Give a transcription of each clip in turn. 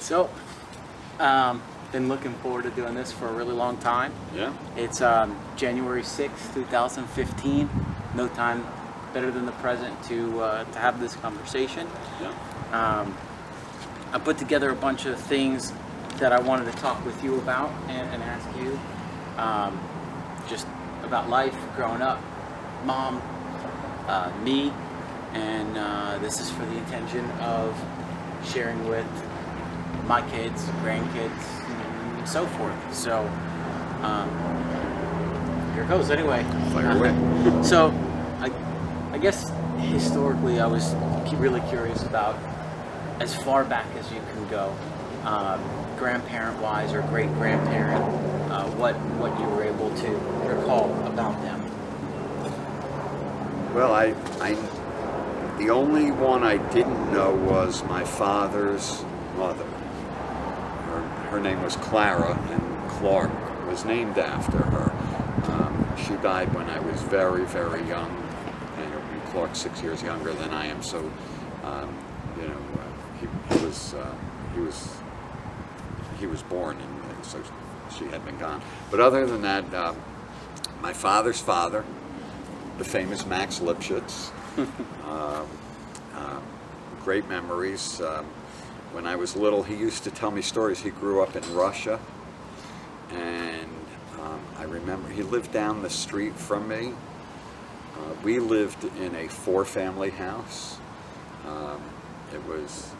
So, been looking forward to doing this for a really long time. Yeah. It's January 6th, 2015. No time better than the present to have this conversation. Yeah. I put together a bunch of things that I wanted to talk with you about and ask you just about life, growing up, mom, me, and this is for the intention of sharing with my kids, grandkids, and so forth. So here it goes anyway. Fire away. So I guess historically I was really curious about, as far back as you can go, grandparent-wise or great-grandparent, what you were able to recall about them. Well, the only one I didn't know was my father's mother. Her name was Clara, and Clark was named after her. She died when I was very, very young, and Clark's 6 years younger than I am. So, he was born, and so she had been gone. But other than that, my father's father, the famous Max Lipschitz, great memories. When I was little, he used to tell me stories. He grew up in Russia, and I remember he lived down the street from me. We lived in a four-family house. It was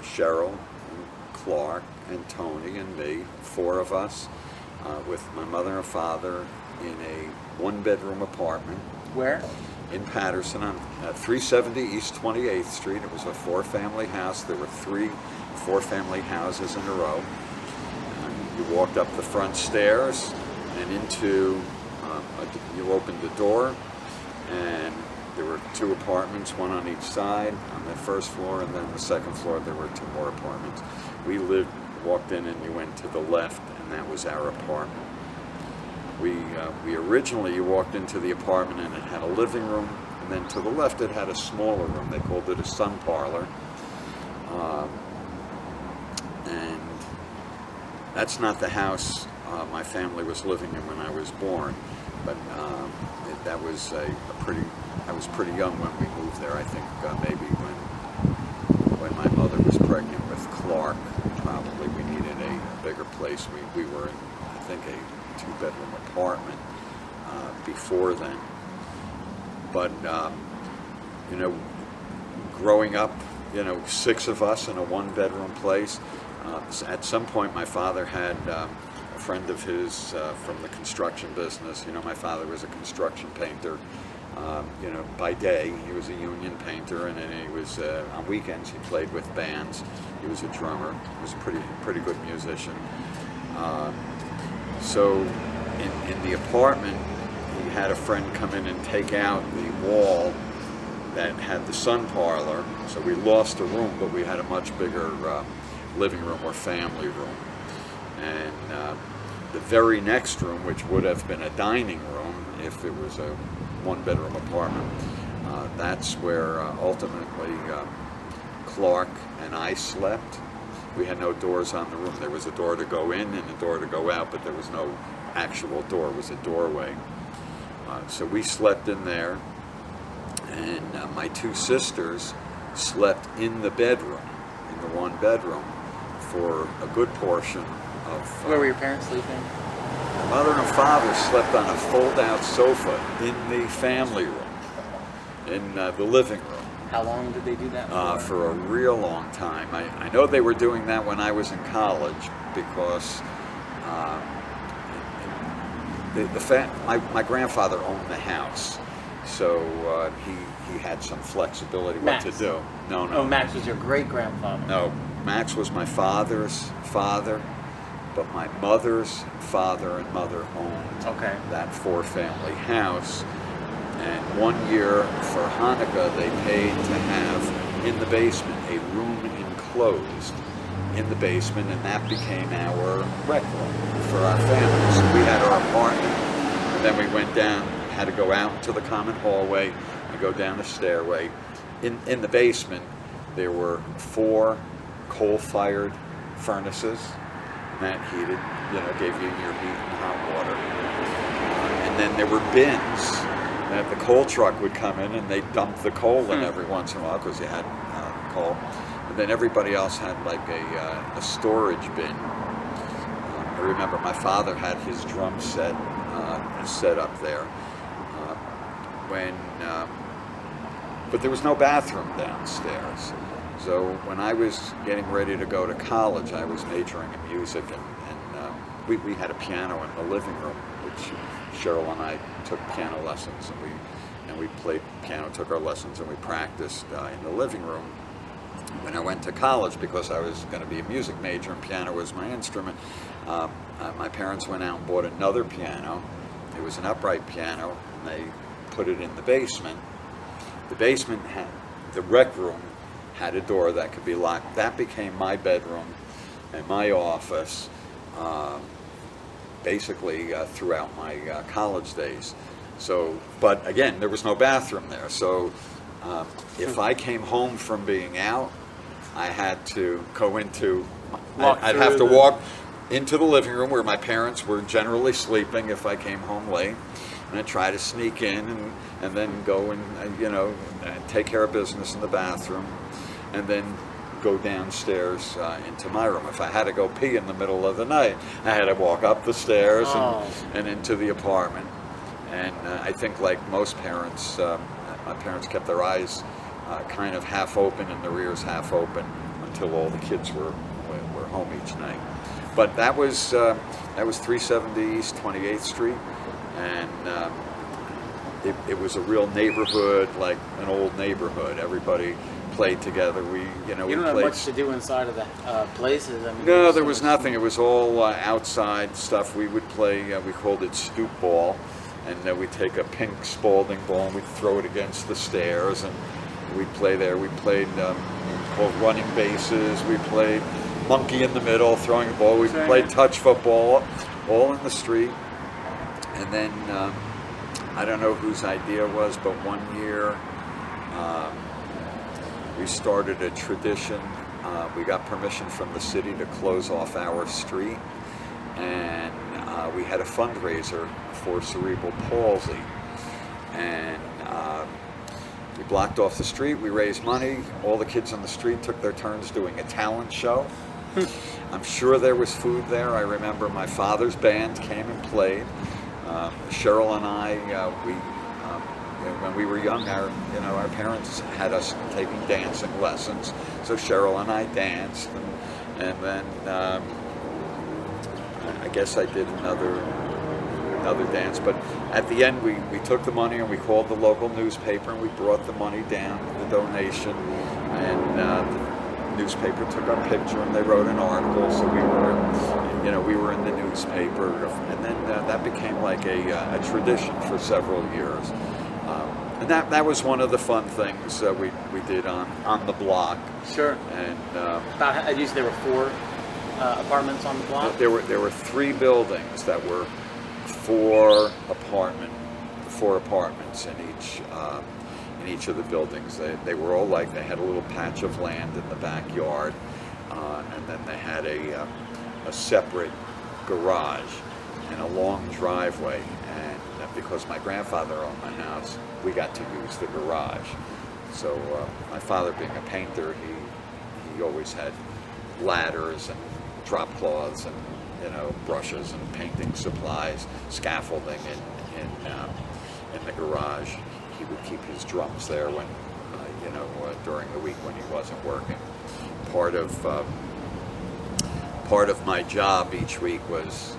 Cheryl and Clark and Tony and me, four of us, with my mother and father in a one-bedroom apartment. Where? In Patterson on 370 East 28th Street. It was a four-family house. There were three four-family houses in a row. You walked up the front stairs and into, you opened the door, and there were two apartments, one on each side on the first floor, and then the second floor there were two more apartments. We walked in and you went to the left, and that was our apartment. We originally, you walked into the apartment and it had a living room, and then to the left it had a smaller room. They called it a sun parlor. And that's not the house my family was living in when I was born, but I was pretty young when we moved there. I think maybe when my mother was pregnant with Clark, probably we needed a bigger place. We were in, I think, a two-bedroom apartment before then. But growing up, six of us in a one-bedroom place. At some point, my father had a friend of his from the construction business. My father was a construction painter. By day he was a union painter, and then he was on weekends he played with bands. He was a drummer. He was a pretty good musician. So in the apartment, he had a friend come in and take out the wall that had the sun parlor. So we lost a room, but we had a much bigger living room or family room. And the very next room, which would have been a dining room if it was a one-bedroom apartment, that's where ultimately Clark and I slept. We had no doors on the room. There was a door to go in and a door to go out, but there was no actual door. It was a doorway. So we slept in there, and my two sisters slept in the bedroom, in the one bedroom, for a good portion of... Where were your parents sleeping? My mother and father slept on a fold-out sofa in the family room, in the living room. How long did they do that for a real long time. I know they were doing that when I was in college, because my grandfather owned the house, so he had some flexibility Max. What to do. No. Oh, Max was your great-grandfather. No, Max was my father's father, but my mother's father and mother owned that four-family house. And one year for Hanukkah, they paid to have in the basement a room enclosed in the basement, and that became our rec room for our family. So we had our apartment, and then we went down, had to go out to the common hallway and go down the stairway. In the basement, there were four coal-fired furnaces, and that heated, gave you your heat and hot water. And then there were bins that the coal truck would come in and they'd dump the coal in every once in a while because you had coal. And then everybody else had like a storage bin. I remember my father had his drum set up there. But there was no bathroom downstairs. So when I was getting ready to go to college, I was majoring in music, and we had a piano in the living room, which Cheryl and I took piano lessons, and we played piano, took our lessons, and we practiced in the living room. When I went to college, because I was going to be a music major and piano was my instrument, my parents went out and bought another piano. It was an upright piano, and they put it in the basement. The basement had, the rec room had a door that could be locked. That became my bedroom and my office, basically throughout my college days. So, but again, there was no bathroom there. So if I came home from being out, I had to go into, I'd have to walk into the living room where my parents were generally sleeping if I came home late, and I'd try to sneak in and then go and, take care of business in the bathroom, and then go downstairs into my room. If I had to go pee in the middle of the night, I had to walk up the stairs and into the apartment. And I think like most parents, my parents kept their eyes kind of half open and their ears half open until all the kids were home each night. But that was 370 East 28th Street, and it was a real neighborhood, like an old neighborhood. Everybody played together. We don't have much to do inside of the places. I mean, no, there was nothing. It was all outside stuff. We would play. We called it stoop ball, and then we'd take a pink Spalding ball and we'd throw it against the stairs, and we'd play there. We played called running bases. We played monkey in the middle, throwing the ball. We played touch football, all in the street. And then I don't know whose idea it was, but one year we started a tradition. We got permission from the city to close off our street, and we had a fundraiser for cerebral palsy. And we blocked off the street, we raised money, all the kids on the street took their turns doing a talent show. I'm sure there was food there. I remember my father's band came and played. Cheryl and I, when we were young, our parents had us taking dancing lessons. So Cheryl and I danced, and then I guess I did another dance. But at the end, we took the money and we called the local newspaper and we brought the money down, the donation, and the newspaper took our picture and they wrote an article. So we were in the newspaper, and then that became like a tradition for several years. And that was one of the fun things we did on the block. Sure. And at least there were 4 apartments on the block. There were 3 buildings that were 4 apartments in each of the buildings. They were all like, they had a little patch of land in the backyard, and then they had a separate garage and a long driveway. And because my grandfather owned the house, we got to use the garage. So my father, being a painter, he always had ladders and drop cloths and brushes and painting supplies, scaffolding in the garage. He would keep his drums there when during the week when he wasn't working. Part of my job each week was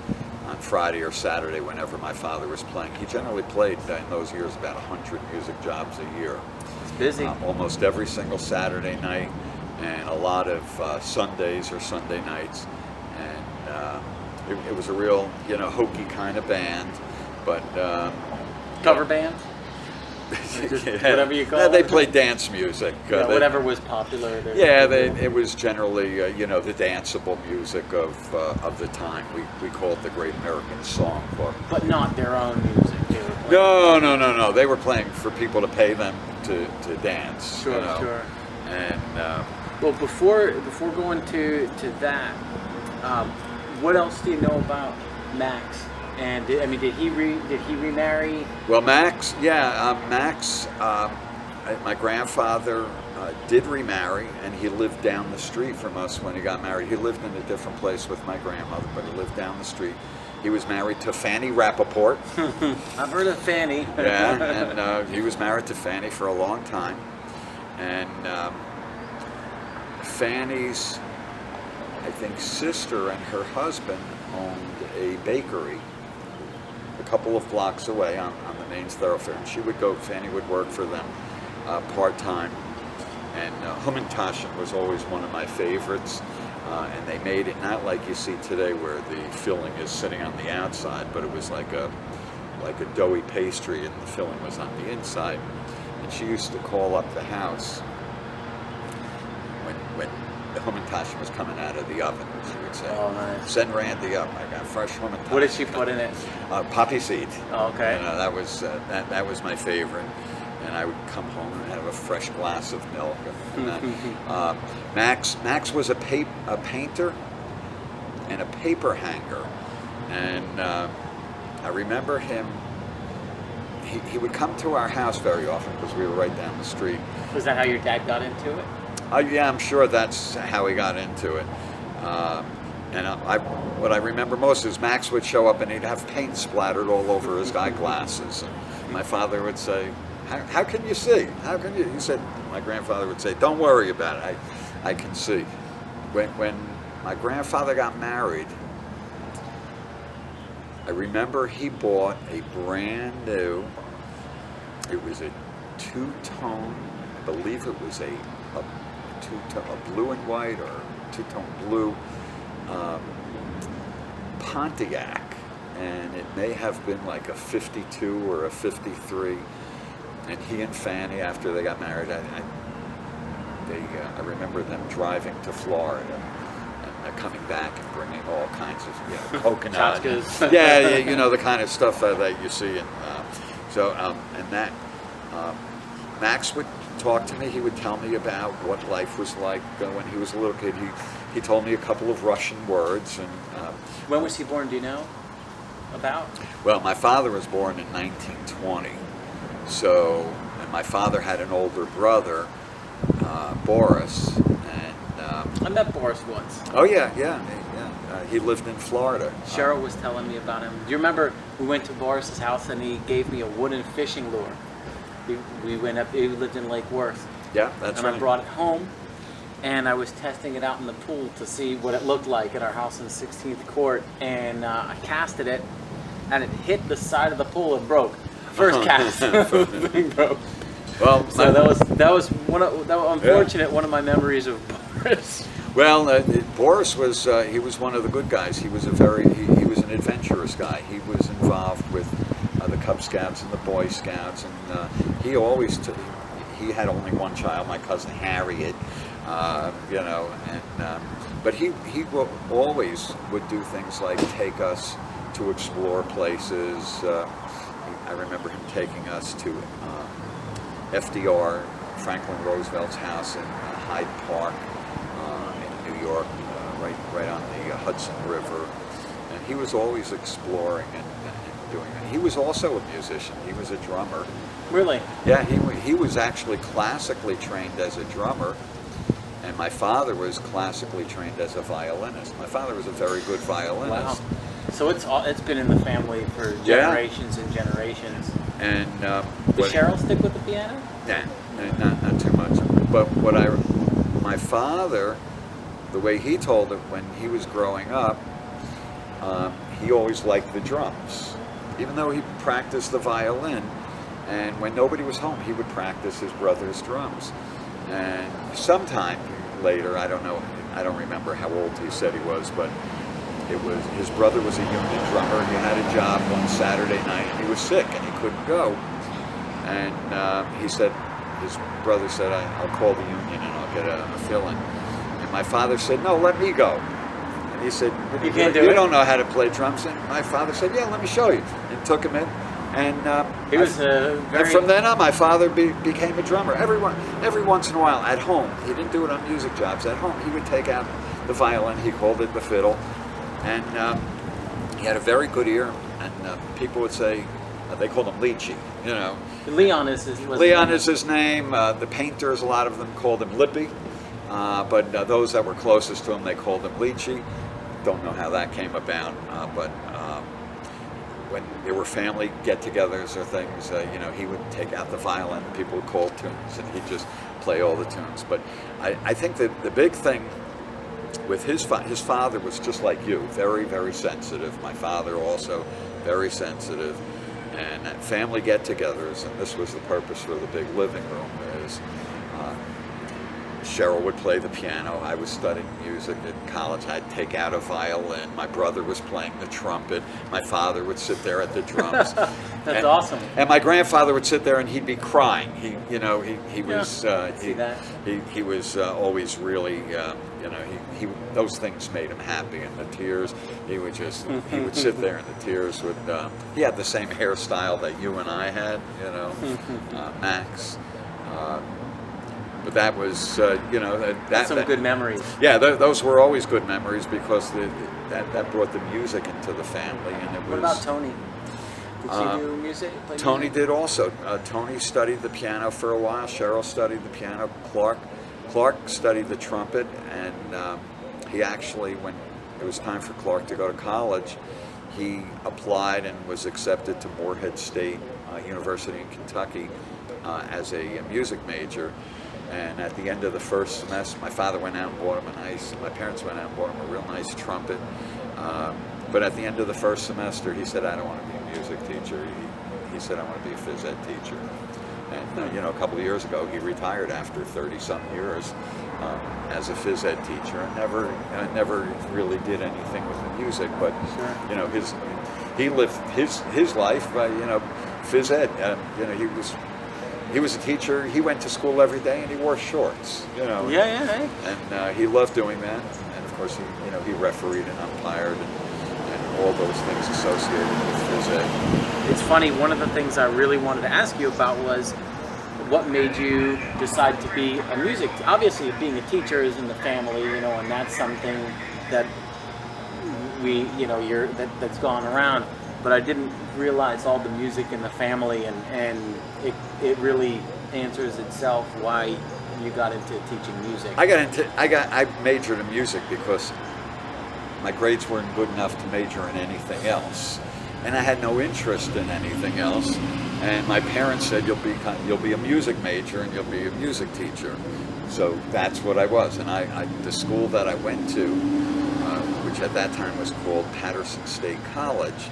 on Friday or Saturday, whenever my father was playing. He generally played in those years about 100 music jobs a year. It's busy. Almost every single Saturday night, and a lot of Sundays or Sunday nights. And it was a real, hokey kind of band, but cover band. Whatever you call it. They played dance music. Whatever was popular. It was generally, the danceable music of the time. We call it the Great American Songbook. But not their own music. No. They were playing for people to pay them to dance. Sure. And Well, before going to that, what else do you know about Max? And did he remarry? Well, Max, my grandfather did remarry, and he lived down the street from us when he got married. He lived in a different place with my grandmother, but he lived down the street. He was married to Fanny Rappaport. I've heard of Fanny. Yeah, and he was married to Fanny for a long time. And Fanny's, I think, sister and her husband owned a bakery a couple of blocks away on the main thoroughfare. And Fanny would work for them part-time. And Hummintaschen was always one of my favorites. And they made it not like you see today where the filling is sitting on the outside, but it was like a doughy pastry and the filling was on the inside. And she used to call up the house when the Hummintaschen was coming out of the oven. She would say, "Oh, nice. Send Randy up. I got fresh Hummintaschen." What did she put in it? Poppy seed. Oh, okay. And, that was my favorite. And I would come home and have a fresh glass of milk. And that. Max was a painter and a paper hanger, and I remember him. He would come to our house very often because we were right down the street. Was that how your dad got into it? Yeah, I'm sure that's how he got into it. And what I remember most is Max would show up and he'd have paint splattered all over his eyeglasses. And my father would say, how can you see? How can you? He said, my grandfather would say, don't worry about it. I can see. When my grandfather got married, I remember he bought a brand new, it was a two-tone, I believe it was a blue and white or two-tone blue Pontiac. And it may have been like a 52 or a 53. And he and Fanny, after they got married, I remember them driving to Florida and coming back and bringing all kinds of coconut. yeah, you know, the kind of stuff that you see. And Max would talk to me. He would tell me about what life was like when he was a little kid. He told me a couple of Russian words. And when was he born? Do you know about? Well, my father was born in 1920. So, and my father had an older brother, Boris, and I met Boris once. Oh yeah. He lived in Florida. Cheryl was telling me about him. Do you remember we went to Boris's house and he gave me a wooden fishing lure? We went up. He lived in Lake Worth. Yeah, that's and right. I brought it home, and I was testing it out in the pool to see what it looked like at our house in 16th Court, and I casted it, and it hit the side of the pool and broke. First cast, the thing broke. Well, so that was unfortunate. Yeah. One of my memories of Boris. Well, Boris was he was one of the good guys. He was he was an adventurous guy. He was involved with the Cub Scouts and the Boy Scouts, and he always he had only one child, my cousin Harriet, you know, and but he always would do things like take us to explore places. I remember him taking us to FDR, Franklin Roosevelt's house in Hyde Park in New York, right on the Hudson River. And he was always exploring and doing that. He was also a musician. He was a drummer. Really? Yeah, he was actually classically trained as a drummer, and my father was classically trained as a violinist. My father was a very good violinist. Wow. So it's been in the family for generations and generations. And did Cheryl stick with the piano? Nah, not too much. But my father, the way he told it when he was growing up, he always liked the drums, even though he practiced the violin. And when nobody was home, he would practice his brother's drums. And sometime later, I don't remember how old he said he was, but his brother was a union drummer. He had a job one Saturday night, and he was sick, and he couldn't go. And he said, his brother said, I'll call the union and I'll get a fill-in. And my father said, no, let me go. And he said, you don't know how to play drums. And my father said, yeah, let me show you. And took him in. And He was a and very... from then on, my father became a drummer. Every once in a while, at home, he didn't do it on music jobs. At home, he would take out the violin. He called it the fiddle, and he had a very good ear. And people would say they called him Lychee. You know, Leon is his... Leon is his name. The painters, a lot of them called him Lippy, but those that were closest to him, they called him Lychee. Don't know how that came about, but when there were family get-togethers or things, you know, he would take out the violin, people would call tunes, and he'd just play all the tunes. But I think that the big thing with his father was just like you, very, very sensitive. My father also very sensitive. And at family get-togethers, and this was the purpose for the big living room, is Cheryl would play the piano. I was studying music in college. I'd take out a violin. My brother was playing the trumpet. My father would sit there at the drums. That's awesome. And my grandfather would sit there and he'd be crying. He was he was always really he those things made him happy. And the tears, he would sit there and the tears would. He had the same hairstyle that you and I had, Max. But that was, That's some good memories. Yeah, those were always good memories because that brought the music into the family. And it was. What about Tony? Did she do music? Tony did also. Tony studied the piano for a while. Cheryl studied the piano. Clark studied the trumpet, and he actually, when it was time for Clark to go to college, he applied and was accepted to Morehead State University in Kentucky as a music major. And at the end of the first semester, my father went out and bought him my parents went out and bought him a real nice trumpet. But at the end of the first semester, he said, I don't want to be a music teacher. He said, I want to be a phys ed teacher. And, a couple of years ago, he retired after 30-some years as a phys ed teacher and never really did anything with the music. But, he lived his life, phys ed. He was a teacher. He went to school every day, and he wore shorts. Yeah. And he loved doing that. And of course, he refereed and umpired and all those things associated with phys ed. It's funny. One of the things I really wanted to ask you about was what made you decide to be a music. Obviously, being a teacher is in the family, and that's something that that's gone around. But I didn't realize all the music in the family, and it really answers itself why you got into teaching music. I majored in music because my grades weren't good enough to major in anything else, and I had no interest in anything else. And my parents said, you'll be a music major and you'll be a music teacher. So that's what I was. And the school that I went to, which at that time was called Patterson State College.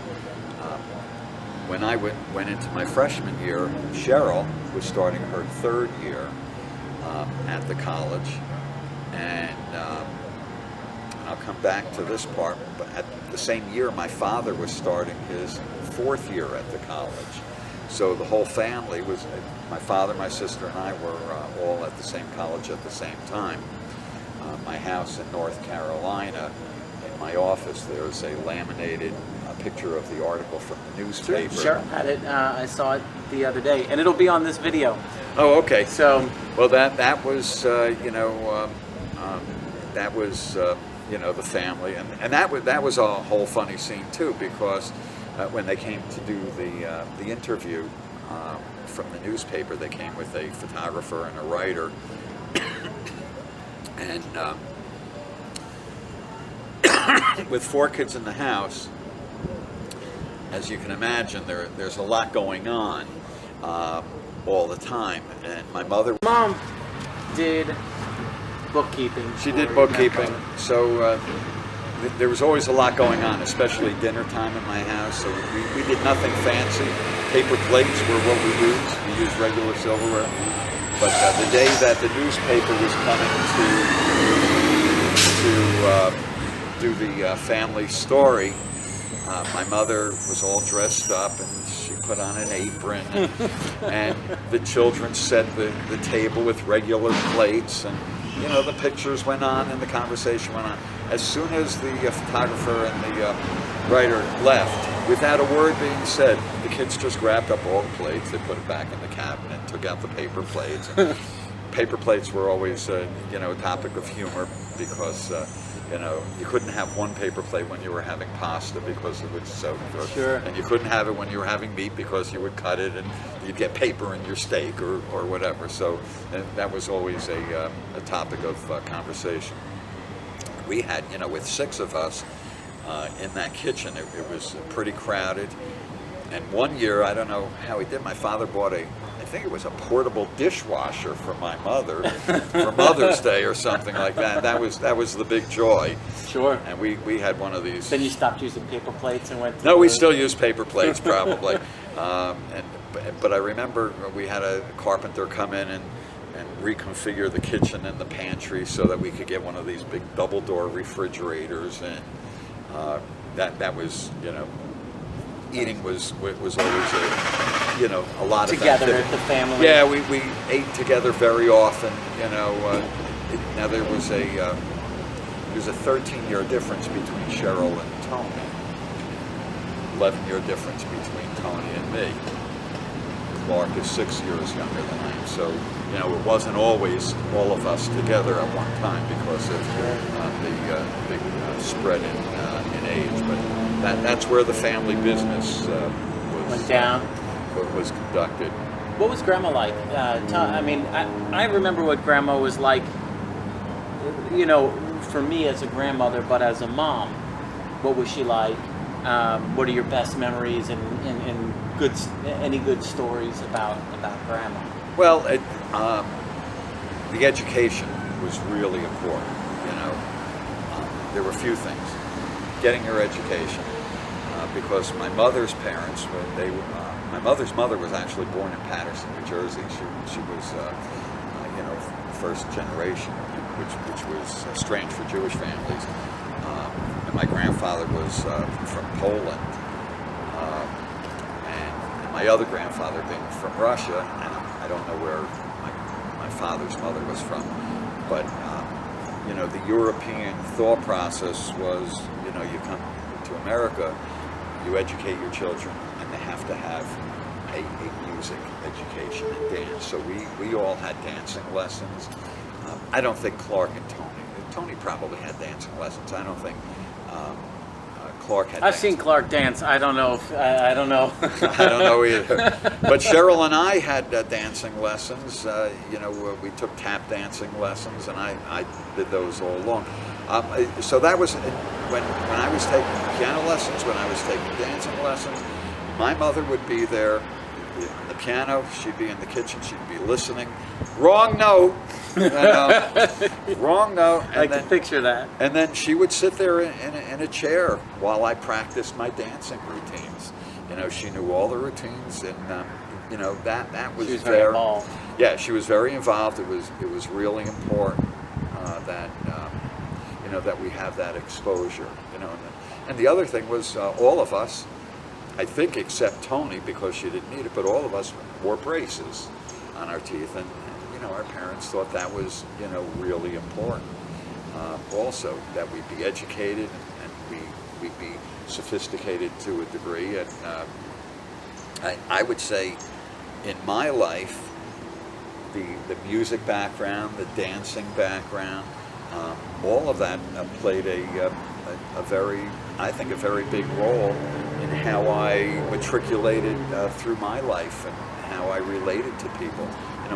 When I went into my freshman year, Cheryl was starting her third year at the college, and I'll come back to this part, but at the same year, my father was starting his fourth year at the college. So the whole family was, my father, my sister, and I were all at the same college at the same time. My house in North Carolina, in my office, there's a laminated picture of the article from the newspaper. Sure, had it. I saw it the other day, and it'll be on this video. Oh, okay. So, well, that was that was the family, and that was a whole funny scene too, because when they came to do the interview from the newspaper, they came with a photographer and a writer, and with 4 kids in the house. As you can imagine, there's a lot going on all the time. And my mom did bookkeeping. She did bookkeeping. So there was always a lot going on, especially dinner time in my house. So we did nothing fancy. Paper plates were what we used. We used regular silverware. But the day that the newspaper was coming to do the family story, my mother was all dressed up, and she put on an apron, and the children set the table with regular plates, and the pictures went on and the conversation went on. As soon as the photographer and right or left, without a word being said. The kids just grabbed up all the plates, they put it back in the cabinet, took out the paper plates. And paper plates were always, a topic of humor because, you couldn't have one paper plate when you were having pasta because it was so good. Sure. And you couldn't have it when you were having meat because you would cut it and you'd get paper in your steak or whatever. So that was always a topic of conversation. We had, with 6 of us in that kitchen, it was pretty crowded. And one year, I don't know how he did, my father bought I think it was a portable dishwasher for my mother for Mother's Day or something like that. That was the big joy. Sure. And we had one of these. Then you stopped using paper plates and went to... No, we still use paper plates probably. But I remember we had a carpenter come in and reconfigure the kitchen and the pantry so that we could get one of these big double door refrigerators, and that was, eating was always a lot together of activity. at the family. Yeah, we ate together very often. Now there's a 13-year difference between Cheryl and Tony. 11-year difference between Tony and me. Clark is 6 years younger than I am, so it wasn't always all of us together at one time because of the big spread in age. But that's where the family business went down. Was conducted. What was Grandma like? I remember what Grandma was like. For me as a grandmother, but as a mom, what was she like? What are your best memories and any good stories about Grandma? Well, the education was really important. There were a few things. Getting her education, because my mother's parents, my mother's mother was actually born in Paterson, New Jersey. She was, first generation, which was strange for Jewish families. And my grandfather was from Poland, and my other grandfather being from Russia, and I don't know where my father's mother was from, but the European thought process was, you come to America, you educate your children, and they have to have a music education and dance. So we all had dancing lessons. I don't think Clark and Tony probably had dancing lessons. I don't think Clark had. I've seen Clark dance. I don't know. I don't know. I don't know either. But Cheryl and I had dancing lessons. We took tap dancing lessons, and I did those all along. So that was when I was taking piano lessons, when I was taking dancing lessons. My mother would be there on the piano. She'd be in the kitchen. She'd be listening. Wrong note. Wrong note. I can picture that. And then she would sit there in a chair while I practiced my dancing routines. She knew all the routines, and that was She was very involved. Yeah, she was very involved. It was really important that we have that exposure. And the other thing was all of us, I think except Tony because she didn't need it, but all of us wore braces on our teeth, and our parents thought that was really important. Also, that we be educated and we be sophisticated to a degree. And I would say, in my life, the music background, the dancing background, all of that played a very big role in how I matriculated through my life and how I related to people.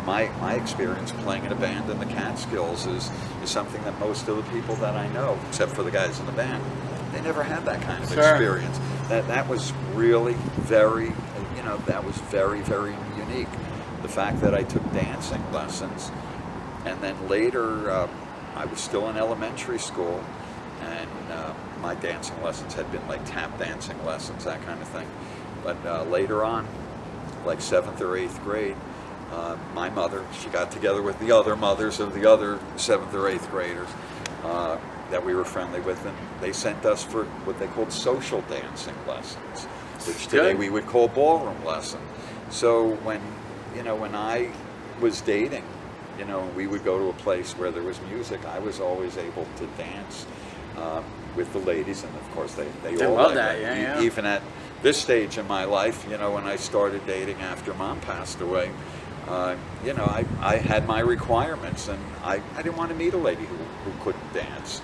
My experience playing in a band in the Catskills is something that most of the people that I know, except for the guys in the band, they never had that kind of experience. That was really very, very unique. The fact that I took dancing lessons, and then later I was still in elementary school, and my dancing lessons had been like tap dancing lessons, that kind of thing. But later on, like 7th or 8th grade, my mother, she got together with the other mothers of the other 7th or 8th graders that we were friendly with, and they sent us for what they called social dancing lessons, which today we would call ballroom lesson. So when I was dating, we would go to a place where there was music, I was always able to dance with the ladies, and of course they They all love like that, it. yeah. Even at this stage in my life, when I started dating after Mom passed away, I had my requirements, and I didn't want to meet a lady who couldn't dance.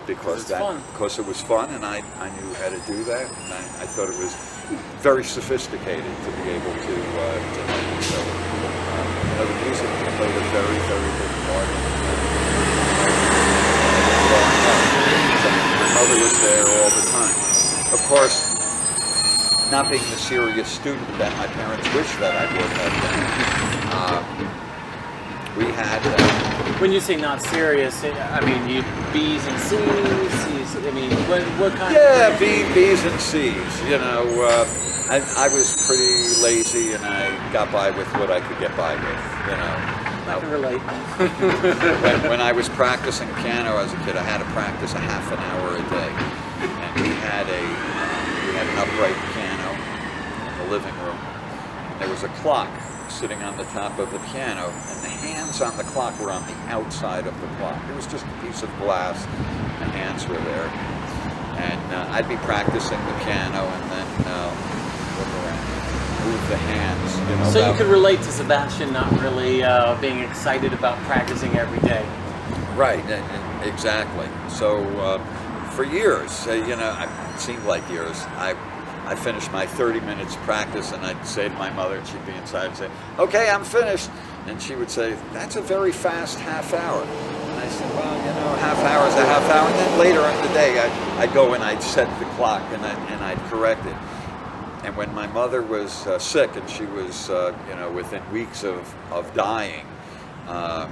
Because it's it was fun, and I knew how to do that, and I thought it was very sophisticated to be able to do. So, the music played a very, very big part in it. So my mother was there all the time. Of course, not being the serious student that my parents wished that I would have been, we had. When you say not serious, I mean you B's and C's. I mean, what kind? Yeah, B's and C's. I was pretty lazy, and I got by with what I could get by with. I can relate. when I was practicing piano as a kid, I had to practice a half an hour a day, and we had an upright piano in the living room. And there was a clock sitting on the top of the piano, and the hands on the clock were on the outside of the clock. It was just a piece of glass. The hands were there, and I'd be practicing the piano, and then look around, move the hands. So you could relate to Sebastian not really being excited about practicing every day. Right, exactly. So for years, it seemed like years, I finished my 30 minutes practice, and I'd say to my mother, and she'd be inside and say, "Okay, I'm finished." And she would say, "That's a very fast half hour." And I said, "Well, half hour is a half hour." And then later in the day, I'd go and I'd set the clock, and I'd correct it. And when my mother was sick, and she was, within weeks of dying, the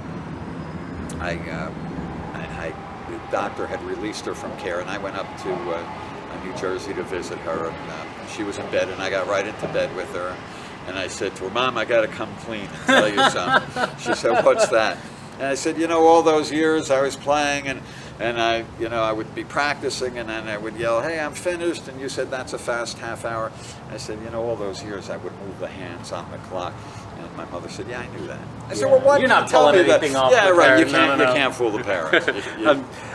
doctor had released her from care, and I went up to New Jersey to visit her, and she was in bed, and I got right into bed with her, and I said to her, "Mom, I got to come clean and tell you something." She said, "What's that?" And I said, "All those years I was playing, and I would be practicing, and then I would yell, 'Hey, I'm finished,' and you said that's a fast half hour." I said, "All those years I would move the hands on the clock." And my mother said, "Yeah, I knew that." I said, "Well, why You're didn't not you tell pulling me that?" anything off Yeah, the right. You parents. No. can't fool the parents.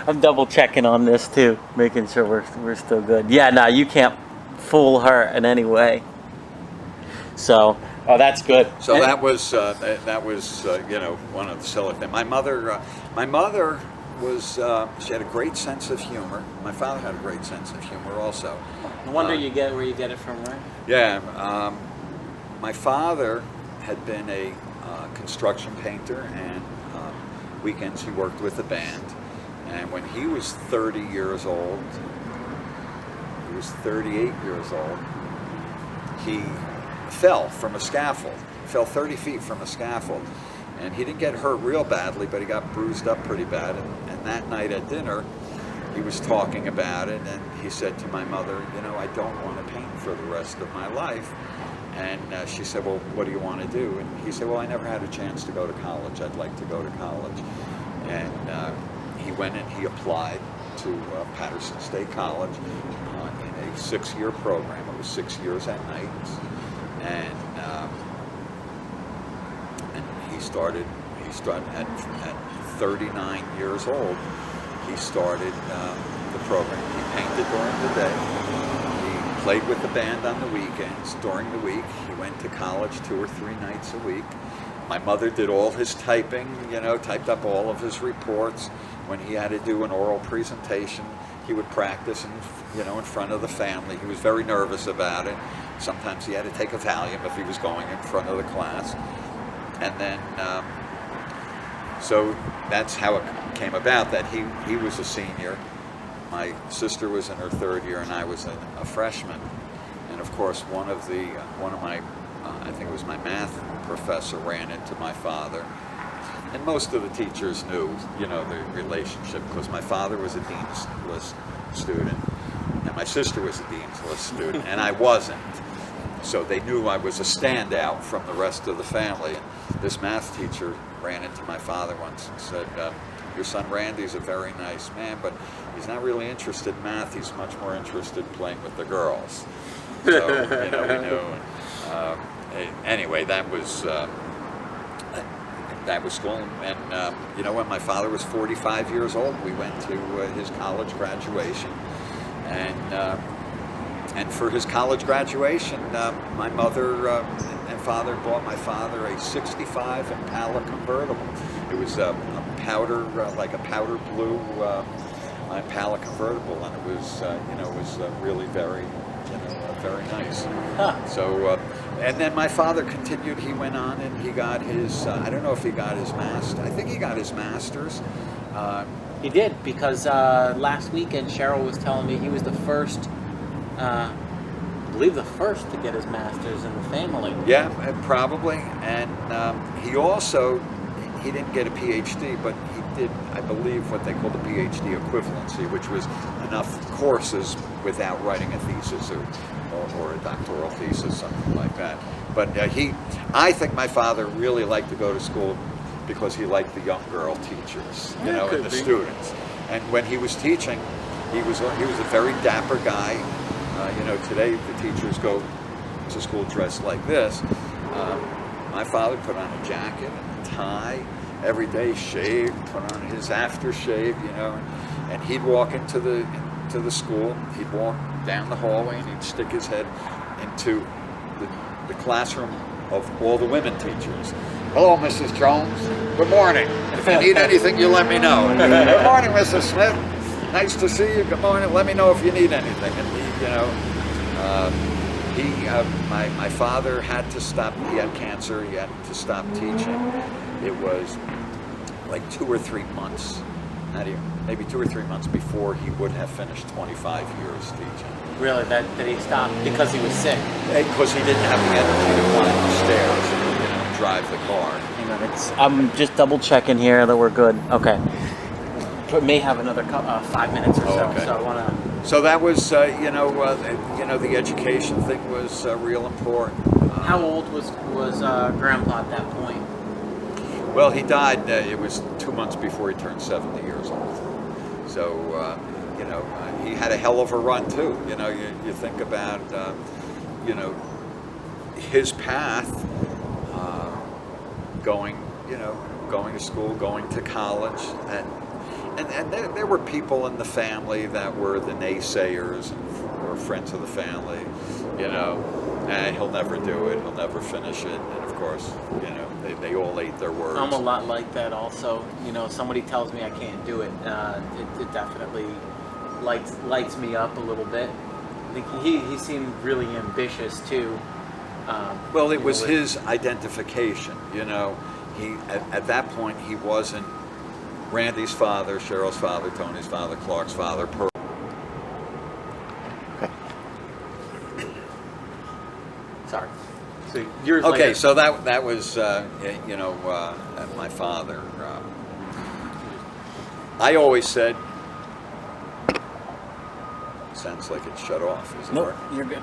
I'm double checking on this too, making sure we're still good. Yeah, no, you can't fool her in any way. So, that's good. So that was one of the silly things. My mother was she had a great sense of humor. My father had a great sense of humor also. No wonder you get where you get it from, right? Yeah, my father had been a construction painter, and weekends he worked with a band. And when he was 30 years old, he was 38 years old, he fell from a scaffold, fell 30 feet from a scaffold. And he didn't get hurt real badly, but he got bruised up pretty bad. And that night at dinner, he was talking about it, and he said to my mother, "I don't want to paint for the rest of my life." And she said, "Well, what do you want to do?" And he said, "Well, I never had a chance to go to college. I'd like to go to college." And he went and he applied to Patterson State College in a 6-year program. It was 6 years at night. And he started at 39 years old. He started the program. He painted during the day. He played with the band on the weekends. During the week, he went to college 2 or 3 nights a week. My mother did all his typing, typed up all of his reports. When he had to do an oral presentation, he would practice in front of the family. He was very nervous about it. Sometimes he had to take a Valium if he was going in front of the class. And then, so that's how it came about, that he was a senior. My sister was in her 3rd year, and I was a freshman. And of course, one of my, I think it was my math professor, ran into my father. And most of the teachers knew, the relationship, because my father was a Dean's List student, and my sister was a Dean's List student, and I wasn't. So they knew I was a standout from the rest of the family. And this math teacher ran into my father once and said, "Your son Randy's a very nice man, but he's not really interested in math. He's much more interested in playing with the girls." So, we knew. Anyway, that that was school. And you know, when my father was 45 years old, we went to his college graduation, and for his college graduation, my mother and father bought my father a '65 Impala convertible. It was a powder, like a powder blue Impala convertible, and it was, you know, it was really very, you know, very nice. Huh. So, and then my father continued. He went on and he got his. I don't know if he got his master. I think he got his master's. He did, because last weekend Cheryl was telling me he was the first, I believe the first to get his master's in the family. Yeah, probably. And he also, he didn't get a PhD, but he did, I believe, what they called a PhD equivalency, which was enough courses without writing a thesis or a doctoral thesis, something like that. But I think my father really liked to go to school because he liked the young girl teachers, you know, and the students. And when he was teaching, he was a very dapper guy. You know, today the teachers go to school dressed like this. My father put on a jacket and a tie every day, shaved, put on his aftershave, you know, and he'd walk into the school. He'd walk down the hallway and he'd stick his head into the classroom of all the women teachers. Hello, Mrs. Jones. Good morning. If you need anything, you let me know. Good morning, Mrs. Smith. Nice to see you. Good morning. Let me know if you need anything. And he, you know, my father had to stop. He had cancer. He had to stop teaching. It was like 2 or 3 months, not even, maybe 2 or 3 months before he would have finished 25 years teaching. Really, that he stopped because he was sick. Because he didn't have the energy to climb the stairs and, you know, drive the car. Hang on, I'm just double checking here that we're good. Okay. But may have another 5 minutes or so. Okay. So I want to. So that was, you know, the education thing was real important. How old was Grandpa at that point? Well, he died. It was 2 months before he turned 70 years old. So, you know, he had a hell of a run too. You know, you think about, you know, his path, going to school, going to college, and there were people in the family that were the naysayers or friends of the family. You know, he'll never do it. He'll never finish it. And of course, you know, they all ate their words. I'm a lot like that also. You know, somebody tells me I can't do it. It definitely lights me up a little bit. I think he seemed really ambitious too. Well, it was his identification. You know, he at that point he wasn't Randy's father, Cheryl's father, Tony's father, Clark's father. Sorry. So years Okay, later. so that was you know, my father. I always said, sounds like it's shut off. Is it? Nope, you're good.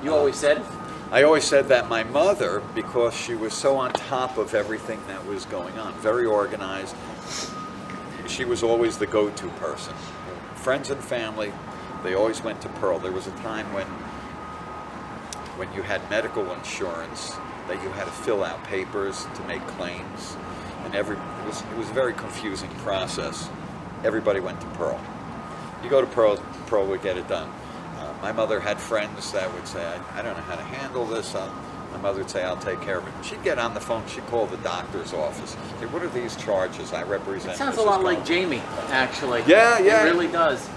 You always said? I always said that my mother, because she was so on top of everything that was going on, very organized, she was always the go-to person. Friends and family, they always went to Pearl. There was a time when you had medical insurance that you had to fill out papers to make claims, and it was a very confusing process. Everybody went to Pearl. You go to Pearl, Pearl would get it done. My mother had friends that would say, I don't know how to handle this. My mother would say, I'll take care of it. She'd get on the phone, she'd call the doctor's office. Say, what are these charges? I represent It sounds Mrs. a lot Cohen. like Jamie, actually. Yeah, yeah. It really does.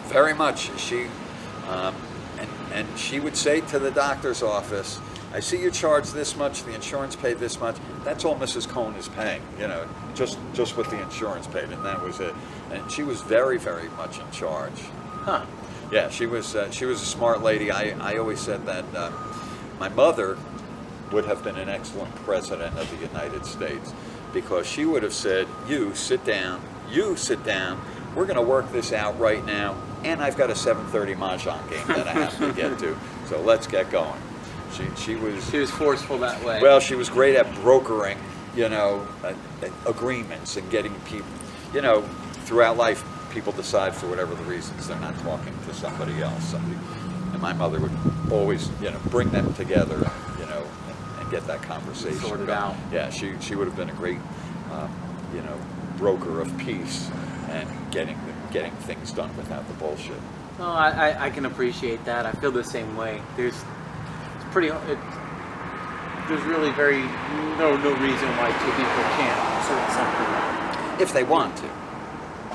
Very much. She, and she would say to the doctor's office, I see you charge this much, the insurance paid this much. That's all Mrs. Cohen is paying, you know, just what the insurance paid, and that was it. And she was very, very much in charge. Huh. Yeah, she was a smart lady. I always said that my mother would have been an excellent president of the United States, because she would have said, you sit down, we're going to work this out right now, and I've got a 7:30 Mahjong game that I have to get to, so let's get going. She was forceful that way. Well, she was great at brokering, you know, agreements and getting people, you know, throughout life, people decide for whatever the reasons they're not talking to somebody else. And my mother would always, you know, bring them together, you know, and get that conversation Sorted going. out. Yeah, she would have been a great, you know, broker of peace and getting things done without the bullshit. No, I can appreciate that. I feel the same way. There's really no reason why two people can't sort something out. If they want to.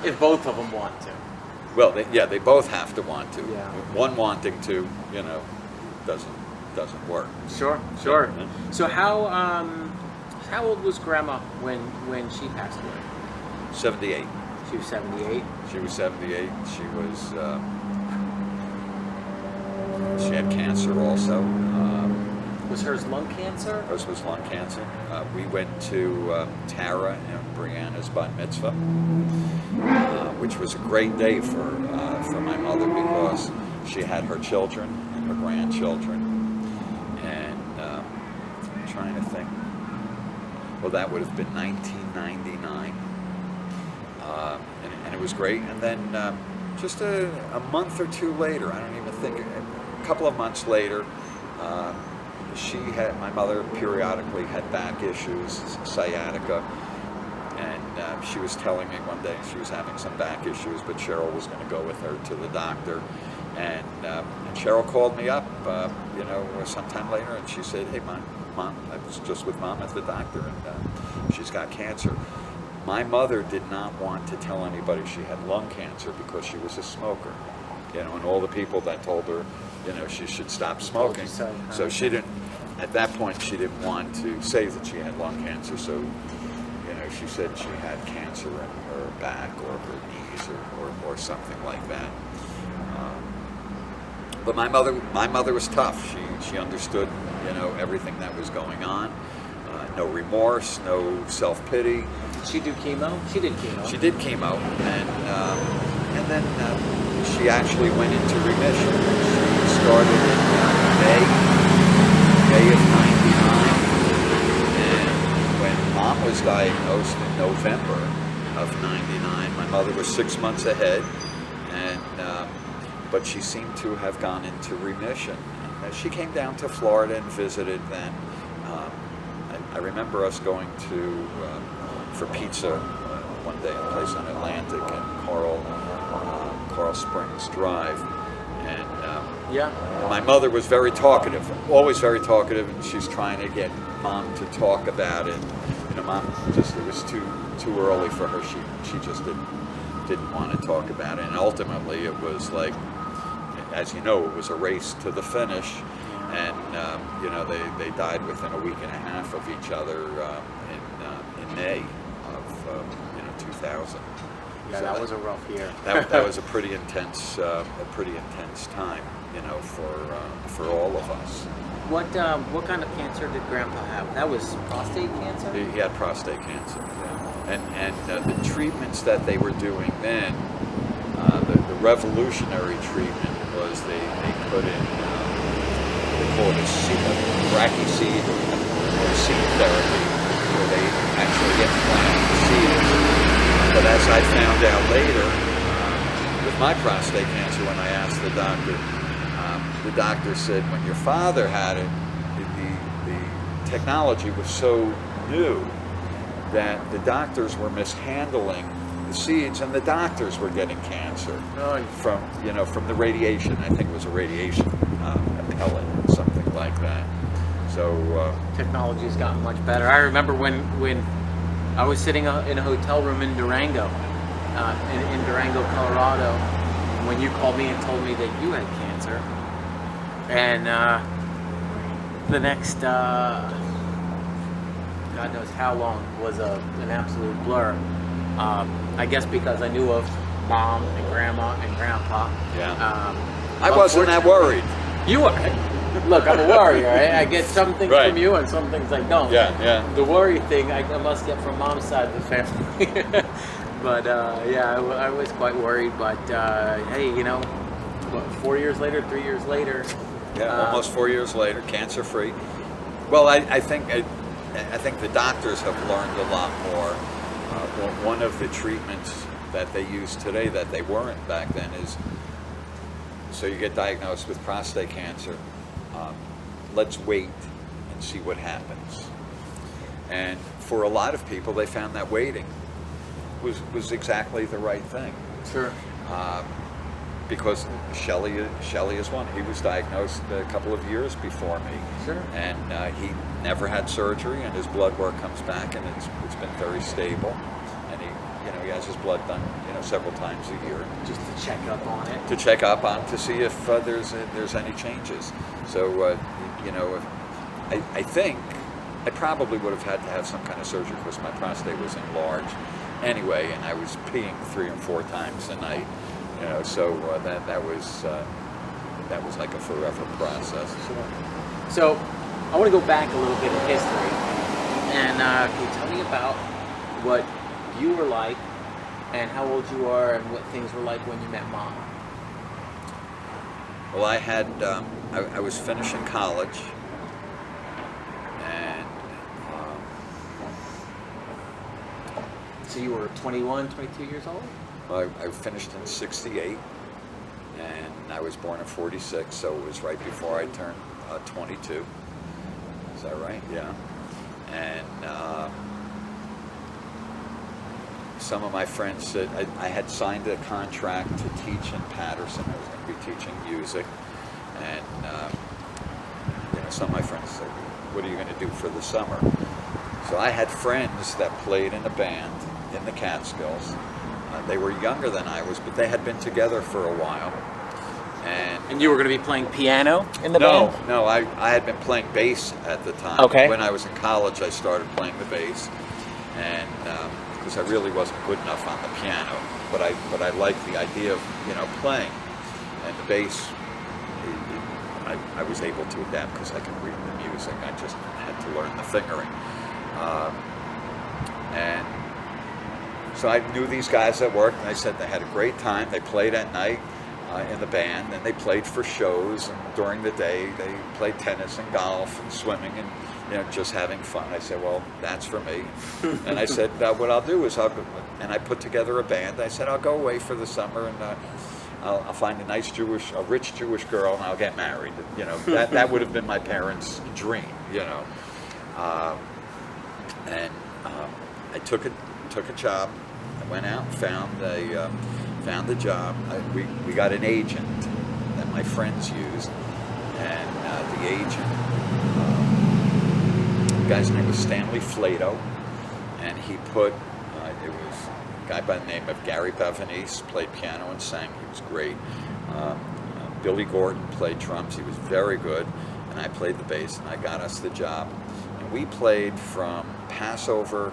If both of them want to. Well, they both have to want to. Yeah. One wanting to, you know, doesn't work. Sure. Yeah. So how old was Grandma when she passed away? 78. She was 78. She was 78. She had cancer also. Was hers lung cancer? Hers was lung cancer. We went to Tara and Brianna's bat mitzvah, which was a great day for my mother because she had her children and her grandchildren. And I'm trying to think. Well, that would have been 1999. And it was great. And then just a month or two later, I don't even think, a couple of months later, my mother periodically had back issues, sciatica, and she was telling me one day she was having some back issues, but Cheryl was going to go with her to the doctor. And Cheryl called me up, you know, sometime later, and she said, "Hey, Mom, I was just with Mom at the doctor, and she's got cancer." My mother did not want to tell anybody she had lung cancer because she was a smoker, you know, and all the people that told her, you know, she should stop smoking. So she didn't, at that point, she didn't want to say that she had lung cancer. So, you know, she said she had cancer in her back or her knees or something like that. But my mother was tough. She understood, you know, everything that was going on. No remorse, no self-pity. Did she do chemo? She did chemo. She did chemo, and then she actually went into remission. She started in May of '99, and when Mom was diagnosed in November of '99, my mother was 6 months ahead, and but she seemed to have gone into remission. And she came down to Florida and visited then. I remember us going to for pizza one day, a place on Atlantic and Coral Springs Drive, and yeah, my mother was very talkative, always very talkative, and she's trying to get Mom to talk about it. You know, Mom just, it was too early for her. She just didn't want to talk about it, and ultimately it was like, as you know, it was a race to the finish. And you know, they died within a week and a half of each other in May of 2000. Yeah, So that was a rough year. that was a pretty intense time, you know, for all of us. What kind of cancer did Grandpa have? That was prostate cancer? He had prostate cancer, yeah. And the treatments that they were doing then, the revolutionary treatment was they put in. They call it a brachyseed or seed therapy, where they actually implant the seeds. But as I found out later, with my prostate cancer, when I asked the doctor said when your father had it, the technology was so new that the doctors were mishandling the seeds, and the doctors were getting cancer from the radiation. I think it was a radiation pellet, something like that. So technology's gotten much better. I remember when I was sitting in a hotel room in Durango, in Durango, Colorado, when you called me and told me that you had cancer, and the next God knows how long was an absolute blur. I guess because I knew of Mom and Grandma and Grandpa. Yeah. I wasn't that worried. You are. Look, I'm a worrier. I get some things Right. from you and some things I don't. Yeah. The worry thing I must get from Mom's side of the family. But yeah, I was quite worried. But hey, you know, what, 4 years later, 3 years later. Yeah, almost 4 years later, cancer-free. Well, I think the doctors have learned a lot more. One of the treatments that they use today that they weren't back then is, so you get diagnosed with prostate cancer, let's wait and see what happens. And for a lot of people, they found that waiting was exactly the right thing. Sure. Because Shelley is one. He was diagnosed a couple of years before me. Sure. And he never had surgery, and his blood work comes back, and it's been very stable. And he has his blood done, several times a year. Just to check up on it. To check up on, to see if there's any changes. So, I think I probably would have had to have some kind of surgery because my prostate was enlarged anyway, and I was peeing 3 or 4 times a night. So that was like a forever process. Sure. So I want to go back a little bit in history, and can you tell me about what you were like, and how old you are, and what things were like when you met Mom? Well, I had I was finishing college, and So you were 21, 22 years old? I finished in '68, and I was born in '46, so it was right before I turned 22. Is that right? Yeah. And some of my friends said I had signed a contract to teach in Patterson. I was going to be teaching music, and some of my friends said, "What are you going to do for the summer?" So I had friends that played in a band in the Catskills. They were younger than I was, but they had been together for a while. And you were going to be playing piano in the band? No, I had been playing bass at the time. Okay. When I was in college, I started playing the bass, and because I really wasn't good enough on the piano, but I liked the idea of playing, and the bass. I was able to adapt because I could read the music. I just had to learn the fingering, and so I knew these guys that worked, and they said they had a great time. They played at night in the band, and they played for shows, and during the day they played tennis and golf and swimming and just having fun. I said, well, that's for me. And I said, what I'll do is and I put together a band. I said, I'll go away for the summer, and I'll find a rich Jewish girl, and I'll get married. That would have been my parents' dream. And I took a job. I went out and found the job. We got an agent that my friends used, and the agent, the guy's name was Stanley Flato, and he put it was a guy by the name of Gary Bevanese, played piano and sang. He was great. Billy Gordon played drums. He was very good, and I played the bass, and I got us the job. And we played from Passover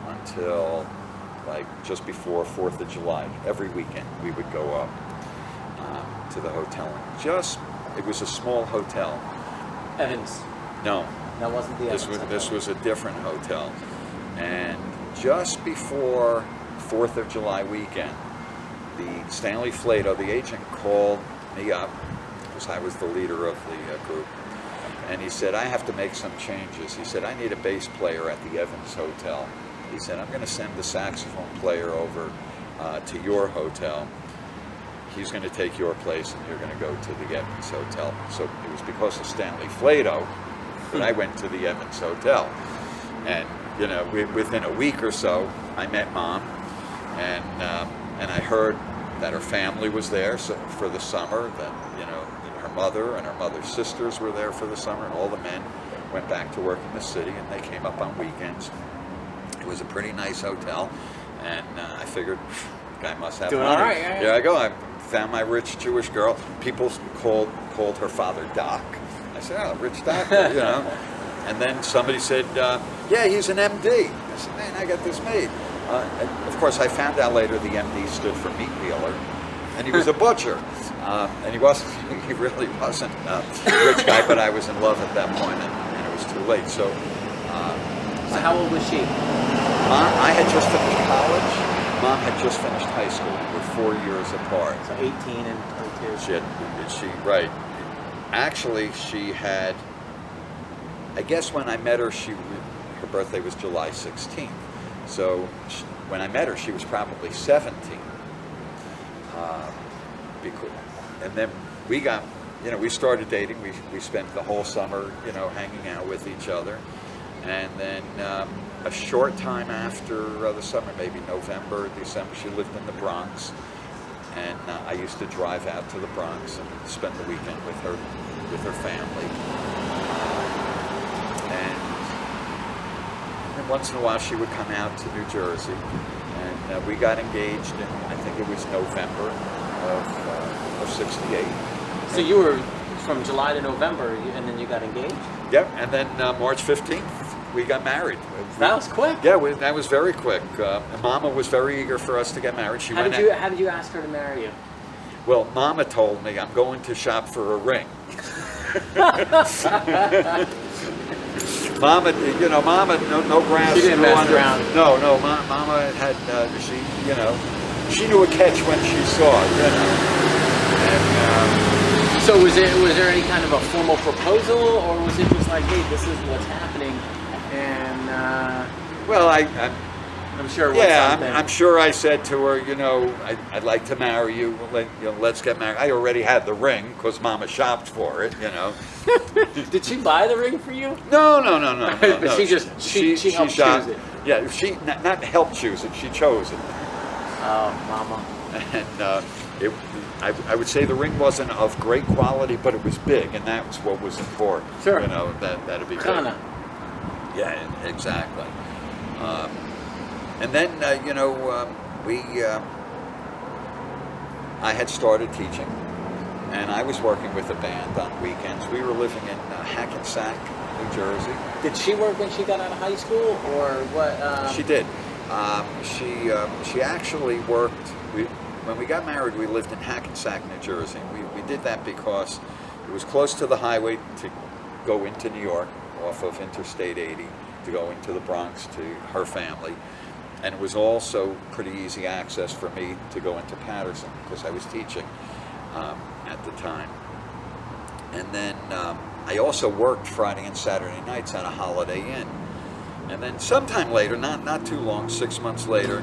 until just before 4th of July. Every weekend we would go up to the hotel. It was a small hotel. Evans. No. That wasn't the Evans. This was a different hotel. And just before 4th of July weekend, the Stanley Flato, the agent, called me up, because I was the leader of the group, and he said, I have to make some changes. He said, I need a bass player at the Evans Hotel. He said, I'm going to send the saxophone player over to your hotel. He's going to take your place, and you're going to go to the Evans Hotel. So it was because of Stanley Flato that I went to the Evans Hotel. And, within a week or so, I met Mom, and I heard that her family was there for the summer, that, her mother and her mother's sisters were there for the summer, and all the men went back to work in the city, and they came up on weekends. It was a pretty nice hotel, and I figured, guy must have doing money. All right, yeah. There I go. I found my rich Jewish girl. People called her father Doc. I said, oh, rich doctor, And then somebody said, yeah, he's an MD. I said, man, I got this made. Of course, I found out later the MD stood for meat dealer, and he was a butcher. And he really wasn't a rich guy, but I was in love at that point, and it was too late. So how old was she? I had just finished college. Mom had just finished high school. We were 4 years apart. So 18 and 22. Right. Actually, she had, I guess when I met her, her birthday was July 16th. So when I met her, she was probably 17. And then we got you know, we started dating. We spent the whole summer, you know, hanging out with each other. And then a short time after the summer, maybe November, December, she lived in the Bronx. And I used to drive out to the Bronx and spend the weekend with her family. And then once in a while she would come out to New Jersey. And we got engaged in, I think it was November of '68. So you were from July to November, and then you got engaged? Yep, and then March 15th, we got married. That was quick. Yeah, that was very quick. Mama was very eager for us to get married. How did you ask her to marry you? Well, Mama told me, I'm going to shop for a ring. Mama, you know, Mama, no grass. She didn't mess around. No, Mama had, she knew a catch when she saw it, you know. And, so was there any kind of a formal proposal, or was it just like, hey, this is what's happening, and well, I'm sure. I'm sure I said to her, you know, I'd like to marry you. Let's get married. I already had the ring because Mama shopped for it, you know. Did she buy the ring for you? No. But no. she helped choose it. Yeah, she not helped choose it. She chose it. Oh, Mama. And I would say the ring wasn't of great quality, but it was big, and that was what was important. Sure. You know, that'd be Kinda. good. Yeah, exactly. And then, you know, I had started teaching, and I was working with a band on weekends. We were living in Hackensack, New Jersey. Did she work when she got out of high school, or what? She did. She actually worked. When we got married, we lived in Hackensack, New Jersey. We did that because it was close to the highway to go into New York off of Interstate 80 to go into the Bronx to her family. And it was also pretty easy access for me to go into Patterson because I was teaching at the time. And then I also worked Friday and Saturday nights at a Holiday Inn. And then sometime later, not too long, 6 months later,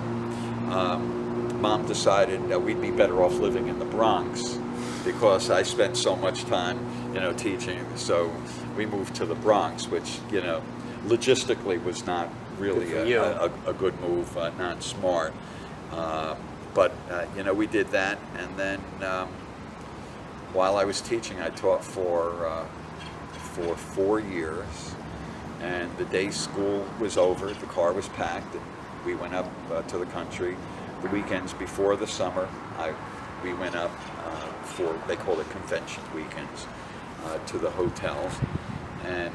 Mom decided that we'd be better off living in the Bronx because I spent so much time, you know, teaching. So we moved to the Bronx, which, you know, logistically was not really a good move, not smart. But you know, we did that, and then while I was teaching, I taught for 4 years. And the day school was over, the car was packed, and we went up to the country. The weekends before the summer, we went up for, they call it convention weekends, to the hotels. And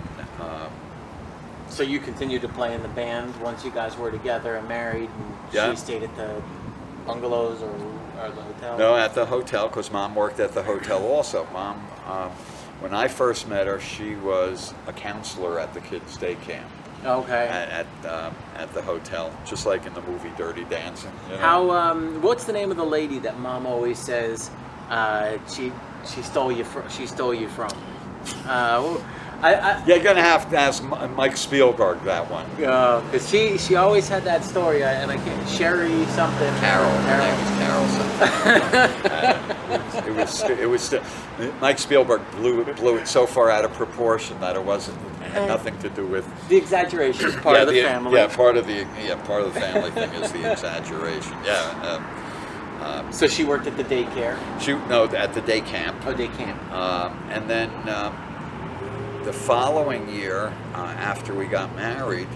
so you continued to play in the band once you guys were together and married, and Yeah. she stayed at the bungalows or the hotel? No, at the hotel, because Mom worked at the hotel also. Mom, when I first met her, she was a counselor at the kids' day camp. Okay. At the hotel, just like in the movie Dirty Dancing. You know? How? What's the name of the lady that Mom always says she stole you from? She stole you from. You're gonna have to ask Mike Spielberg that one. Because she always had that story, and I can't. Sherry something. Carol. Her name was Carol something. It was Mike Spielberg blew it so far out of proportion that it had nothing to do with The exaggeration is part of the family. Yeah, part of the family thing is the exaggeration. Yeah. So she worked at the daycare. At the day camp. Oh, day camp. And then the following year, after we got married,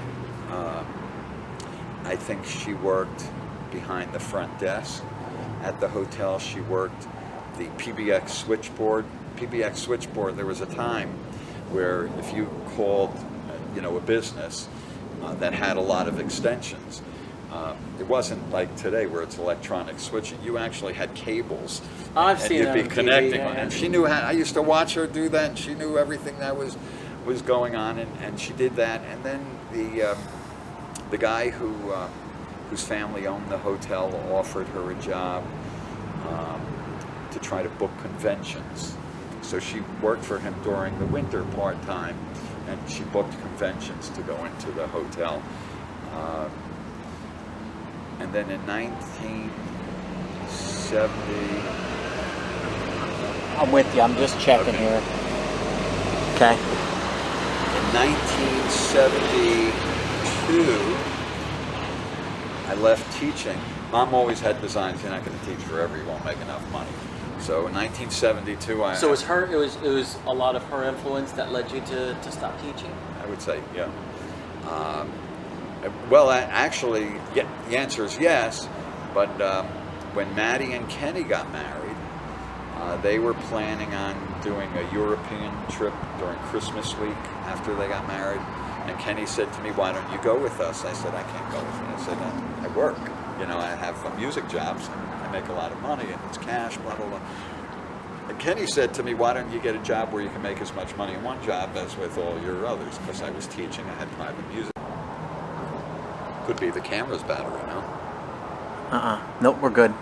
I think she worked behind the front desk. At the hotel, she worked the PBX switchboard. PBX switchboard, there was a time where if you called, a business that had a lot of extensions, it wasn't like today where it's electronic switching. You actually had cables. I've seen you'd be on TV, connecting yeah. on. And she knew how. I used to watch her do that, and she knew everything that was going on, and she did that. And then the guy whose family owned the hotel offered her a job to try to book conventions. So she worked for him during the winter part-time, and she booked conventions to go into the hotel. And then in 1970, I'm with you. I'm just checking Okay. here. Okay. In 1972, I left teaching. Mom always had designs. You're not going to teach forever. You won't make enough money. So in 1972, So it was her. It was a lot of her influence that led you to stop teaching. I would say, yeah. Um, well, actually, yeah, the answer is yes. But when Maddie and Kenny got married, they were planning on doing a European trip during Christmas week after they got married. And Kenny said to me, "Why don't you go with us?" I said, "I can't go with you." I said, "I work. You know, I have music jobs. And I make a lot of money, and it's cash, blah, blah, blah." And Kenny said to me, "Why don't you get a job where you can make as much money in one job as with all your others?" Because I was teaching, I had private music. Could be the camera's better, you know? Nope, we're good.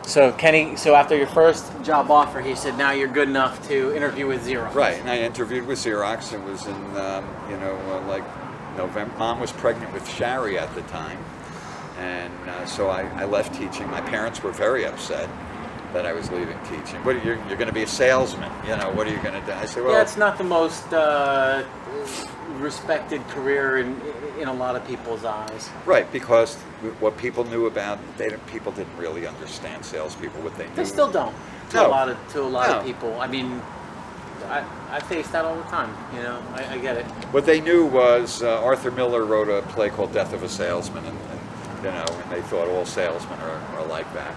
So Kenny, after your first job offer, he said, "Now you're good enough to interview with Xerox." Right, and I interviewed with Xerox. It was in, like November. Mom was pregnant with Shari at the time. And so I left teaching. My parents were very upset that I was leaving teaching. You're going to be a salesman, you know, what are you going to do? I said, well... Yeah, it's not the most respected career in a lot of people's eyes. Right, because what people knew about, people didn't really understand salespeople, what they knew. They still don't. To No. a lot No. of people. I mean, I face that all the time, you know, I get it. What they knew was Arthur Miller wrote a play called Death of a Salesman, and you know, and they thought all salesmen are like that,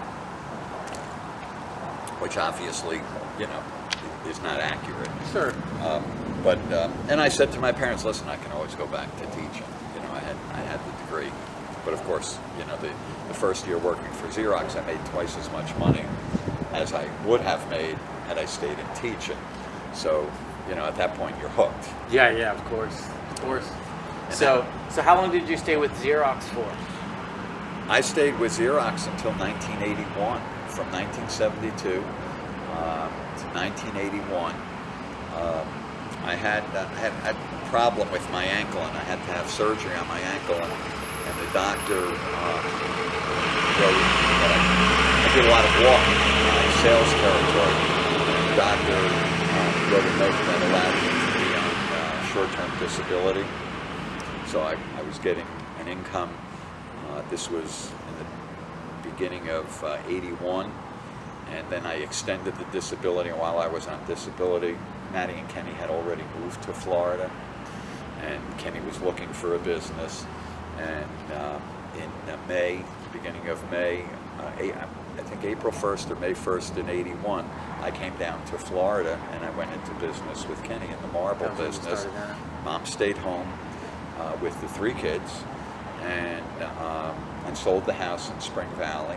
which obviously, you know, is not accurate. Sure. And I said to my parents, "Listen, I can always go back to teaching. You know, I had the degree, but of course, you know, the first year working for Xerox, I made twice as much money as I would have made had I stayed in teaching. So, you know, at that point, you're hooked." Yeah, of course. So how long did you stay with Xerox for? I stayed with Xerox until 1981, from 1972 to 1981. I had a problem with my ankle, and I had to have surgery on my ankle, and the doctor wrote that I did a lot of walking in my sales territory, and the doctor wrote a note that allowed me to be on short-term disability. So I was getting an income. This was in the beginning of 81, and then I extended the disability. And while I was on disability, Maddie and Kenny had already moved to Florida, and Kenny was looking for a business. And in May, beginning of May, I think April 1st or May 1st in 81, I came down to Florida, and I went into business with Kenny in the marble business. Mom stayed home with the 3 kids, and sold the house in Spring Valley,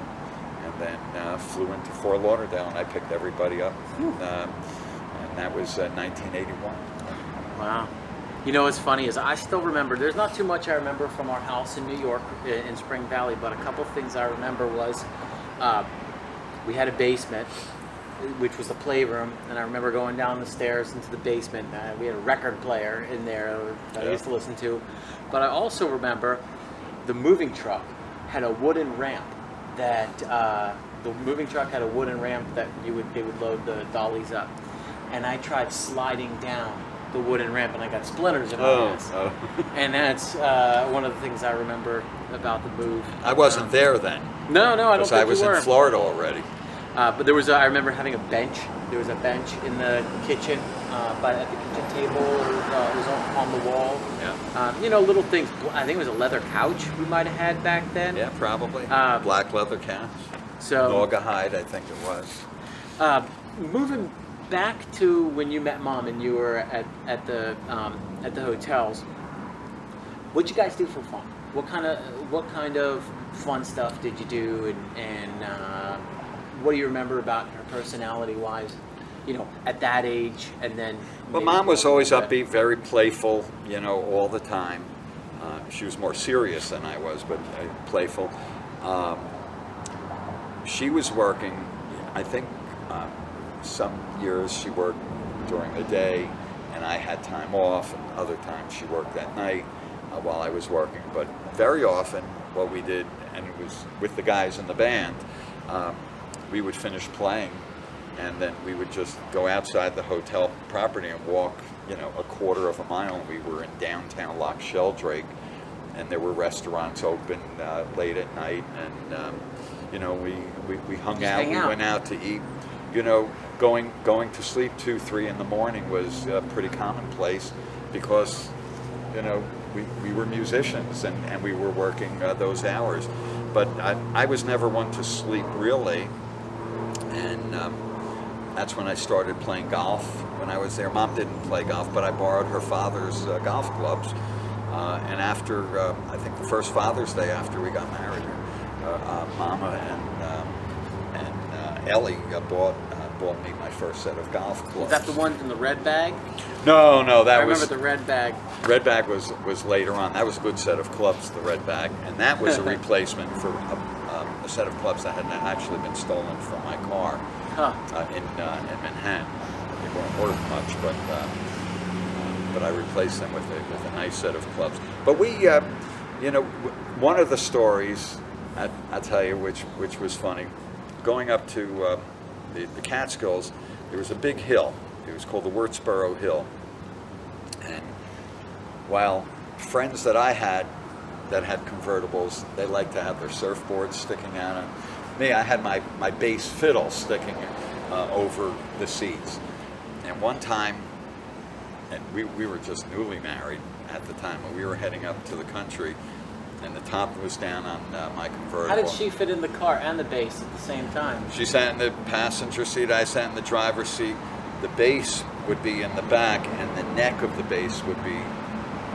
and then flew into Fort Lauderdale, and I picked everybody up, and that was 1981. Wow. You know what's funny is I still remember, there's not too much I remember from our house in New York, in Spring Valley, but a couple things I remember was we had a basement, which was the playroom, and I remember going down the stairs into the basement. We had a record player in there that I used to listen to, but I also remember the moving truck had a wooden ramp that they would load the dollies up, and I tried sliding down the wooden ramp, and I got splinters in my ass. And that's one of the things I remember about the move. I wasn't there then. No, I don't Because think I was you were. in Florida already. But there was I remember having a bench. There was a bench in the kitchen, but at the kitchen table, or it was on the wall. Yeah. You know, little things. I think it was a leather couch we might have had back then. Yeah, probably. Black leather couch. So Naugahyde, I think it was. moving back to when you met Mom and you were at the hotels, what'd you guys do for fun? What kind of fun stuff did you do, and what do you remember about her personality-wise? You know, at that age, and then. Well, Mom was always upbeat, very playful, you know, all the time. She was more serious than I was, but playful. She was working, I think some years she worked during the day, and I had time off, and other times she worked at night while I was working. But very often what we did, and it was with the guys in the band, we would finish playing, and then we would just go outside the hotel property and walk, a quarter of a mile, and we were in downtown Loch Sheldrake, and there were restaurants open late at night, and we hung out. We went out to eat. Going to sleep 2, 3 in the morning was pretty commonplace because we were musicians and we were working those hours. But I was never one to sleep real late, and that's when I started playing golf. When I was there, Mom didn't play golf, but I borrowed her father's golf clubs. And after, I think the first Father's Day after we got married, Mama and Ellie bought me my first set of golf clubs. Is that the one in the red bag? No, I remember the red bag. Red bag was later on. That was a good set of clubs, the red bag, and that was a replacement for a set of clubs that had actually been stolen from my car in Manhattan. They weren't worth much, but I replaced them with a nice set of clubs. But we, one of the stories I'll tell you, which was funny, going up to the Catskills, there was a big hill. It was called the Wurtsboro Hill. And while friends that I had that had convertibles, they liked to have their surfboards sticking out. And me, I had my bass fiddle sticking over the seats. And one time, and we were just newly married at the time, and we were heading up to the country, and the top was down on my convertible. How did she fit in the car and the bass at the same time? She sat in the passenger seat, I sat in the driver's seat. The bass would be in the back, and the neck of the bass would be...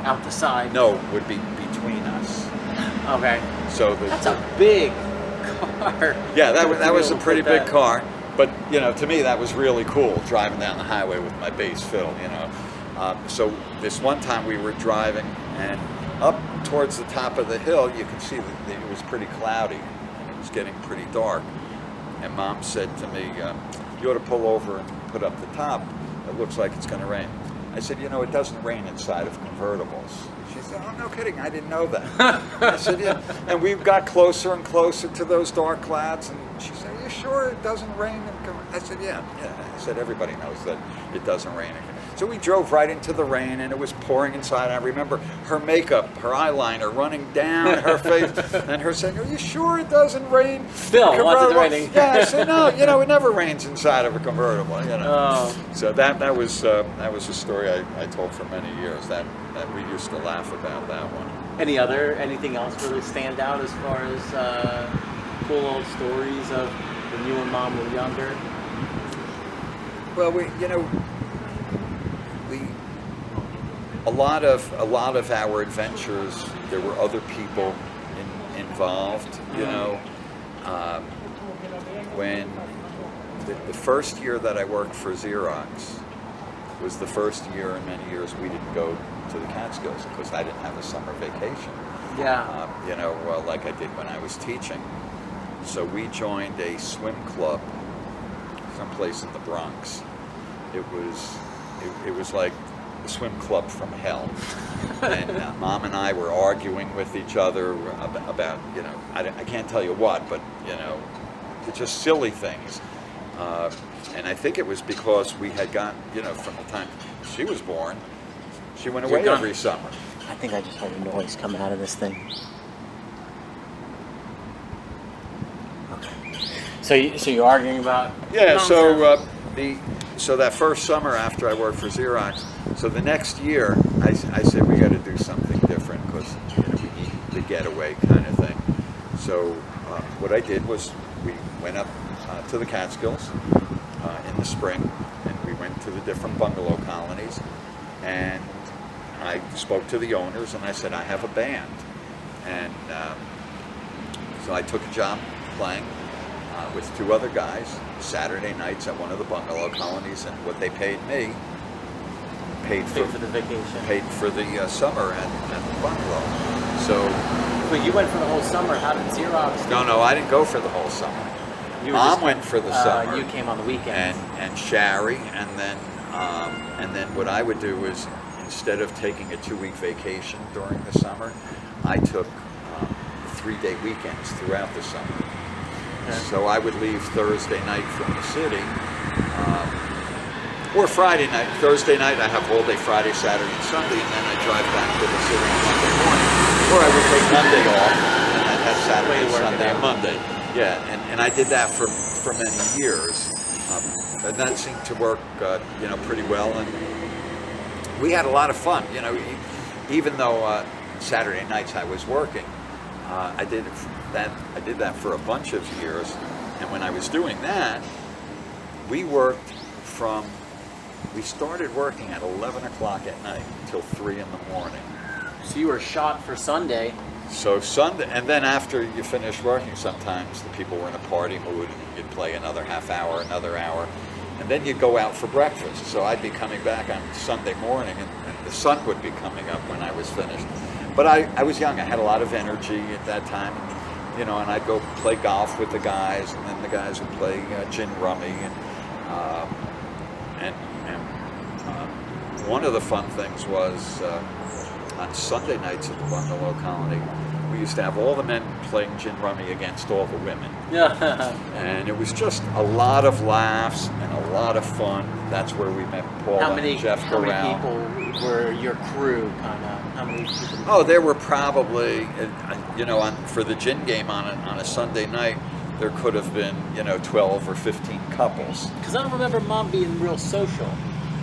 Out the side? No, would be between us. Okay. So that's a big car. Yeah, that was a pretty big car. But, to me, that was really cool, driving down the highway with my bass fiddle, So this one time we were driving, and up towards the top of the hill, you can see that it was pretty cloudy, and it was getting pretty dark. And Mom said to me, you ought to pull over and put up the top. It looks like it's going to rain. I said, it doesn't rain inside of convertibles. She said, oh, no kidding, I didn't know that. I said, yeah. And we got closer and closer to those dark clouds, and she said, are you sure it doesn't rain? I said, yeah. I said, everybody knows that it doesn't rain. So we drove right into the rain, and it was pouring inside. I remember her makeup, her eyeliner running down her face, and her saying, are you sure it doesn't rain? Still, once it's raining. Yeah, I said, no, it never rains inside of a convertible, Oh. So that was a story I told for many years, that we used to laugh about that one. Anything else really stand out as far as cool old stories of when you and Mom were younger? Well, a lot of our adventures, there were other people involved. When the first year that I worked for Xerox was the first year in many years we didn't go to the Catskills because I didn't have a summer vacation. Yeah. Like I did when I was teaching. So we joined a swim club someplace in the Bronx. It was like a swim club from hell. And Mom and I were arguing with each other about I can't tell you what, but just silly things. And I think it was because we had got, from the time she was born, she went away every summer. I think I just heard a noise coming out of this thing. Okay. So you're arguing about? Yeah. So that first summer after I worked for Xerox, so the next year I said we got to do something different because we need the getaway kind of thing. So what I did was we went up to the Catskills in the spring, and we went to the different bungalow colonies, and I spoke to the owners, and I said, I have a band. And so I took a job playing with 2 other guys Saturday nights at one of the bungalow colonies, and what they paid me paid for the vacation, paid for the summer at the bungalow. So, but you went for the whole summer. How did Xerox? No, I didn't go for the whole summer. Mom went for the summer. You came on the weekends. And Shari, and then what I would do was, instead of taking a 2-week vacation during the summer, I took 3-day weekends throughout the summer. Okay. So I would leave Thursday night from the city, Or Friday night, Thursday night, I have all day Friday, Saturday, and Sunday, and then I drive back to the city on Monday morning. Or I would take Monday off, and I'd have Saturday, Way to work it Sunday, and out. Monday. Yeah, and I did that for many years. And that seemed to work, pretty well. And we had a lot of fun. Even though Saturday nights I was working, I did that for a bunch of years. And when I was doing that, we started working at 11 o'clock at night until 3 in the morning. So you were shot for Sunday. So Sunday, and then after you finish working, sometimes the people were in a party mood and you'd play another half hour, another hour, and then you'd go out for breakfast. So I'd be coming back on Sunday morning and the sun would be coming up when I was finished. But I was young, I had a lot of energy at that time, and I'd go play golf with the guys, and then the guys would play gin rummy, and one of the fun things was on Sunday nights at the Bungalow Colony, we used to have all the men playing gin rummy against all the women. Yeah. And it was just a lot of laughs and a lot of fun. That's where we met Paul and Jeff How Corral. many people were your crew, kind of? How many people? Oh, there were probably, for the gin game on a Sunday night, there could have been, 12 or 15 couples. Because I don't remember Mom being real social,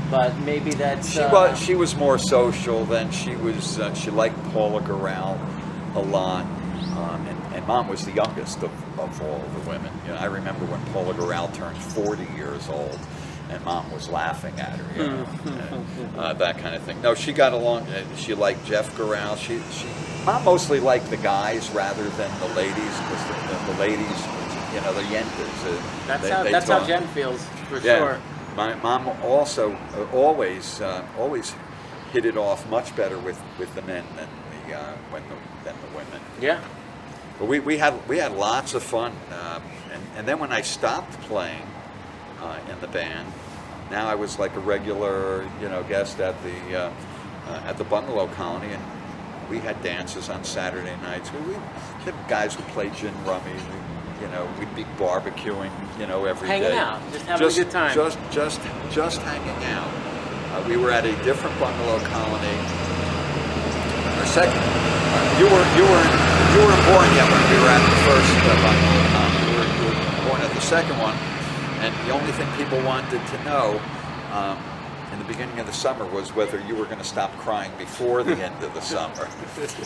but maybe that's... She was more social than she was. She liked Paula Corral a lot, and Mom was the youngest of all the women. I remember when Paula Corral turned 40 years old, and Mom was laughing at her, and, that kind of thing. No, she got along. She liked Jeff Corral. Mom mostly liked the guys rather than the ladies, because the ladies, the yentas. That's how Jen feels, for sure. My mom also always hit it off much better with the men than the women. Yeah. But we had lots of fun, and then when I stopped playing in the band, now I was like a regular guest at the Bungalow Colony, and we had dances on Saturday nights. The guys would play gin rummy. We'd be barbecuing, every day. Hanging out, just having a good time. Just hanging out. We were at a different Bungalow Colony. Our second, you weren't born yet when we were at the first Bungalow Colony. You were born at the second one, and the only thing people wanted to know in the beginning of the summer was whether you were going to stop crying before the end of the summer.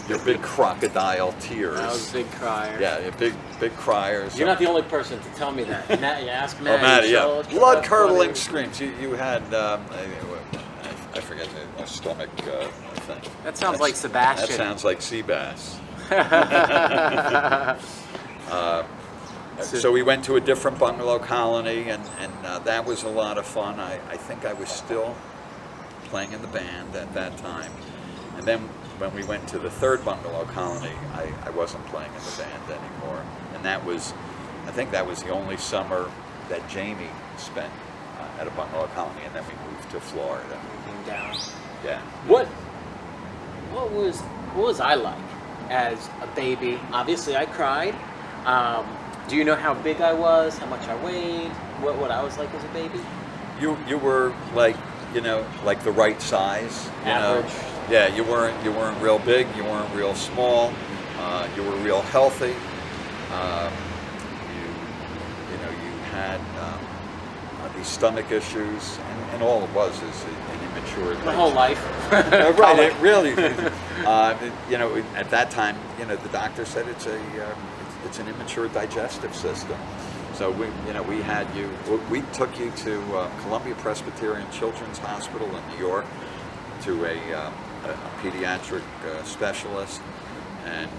Your big crocodile tears. I was a big crier. Yeah, big criers. You're not the only person to tell me that. Matt, you ask Matt. Oh, Matt, yeah. Blood-curdling funny. screams. You had, I forget, a stomach thing. That sounds like Sebastian. That sounds like sea bass. So we went to a different Bungalow Colony, and that was a lot of fun. I think I was still playing in the band at that time. And then when we went to the third Bungalow Colony, I wasn't playing in the band anymore. And I think that was the only summer that Jamie spent at a Bungalow Colony, and then we moved to Florida. Came down. Yeah. What was I like as a baby? Obviously, I cried. Do you know how big I was? How much I weighed? What I was like as a baby? You were like like the right size. Average. Yeah, you weren't real big. You weren't real small. You were real healthy. You had these stomach issues, and all it was is an immature. My whole life. Right. It really. At that time, the doctor said it's an immature digestive system. So we had you. We took you to Columbia Presbyterian Children's Hospital in New York to a pediatric specialist, and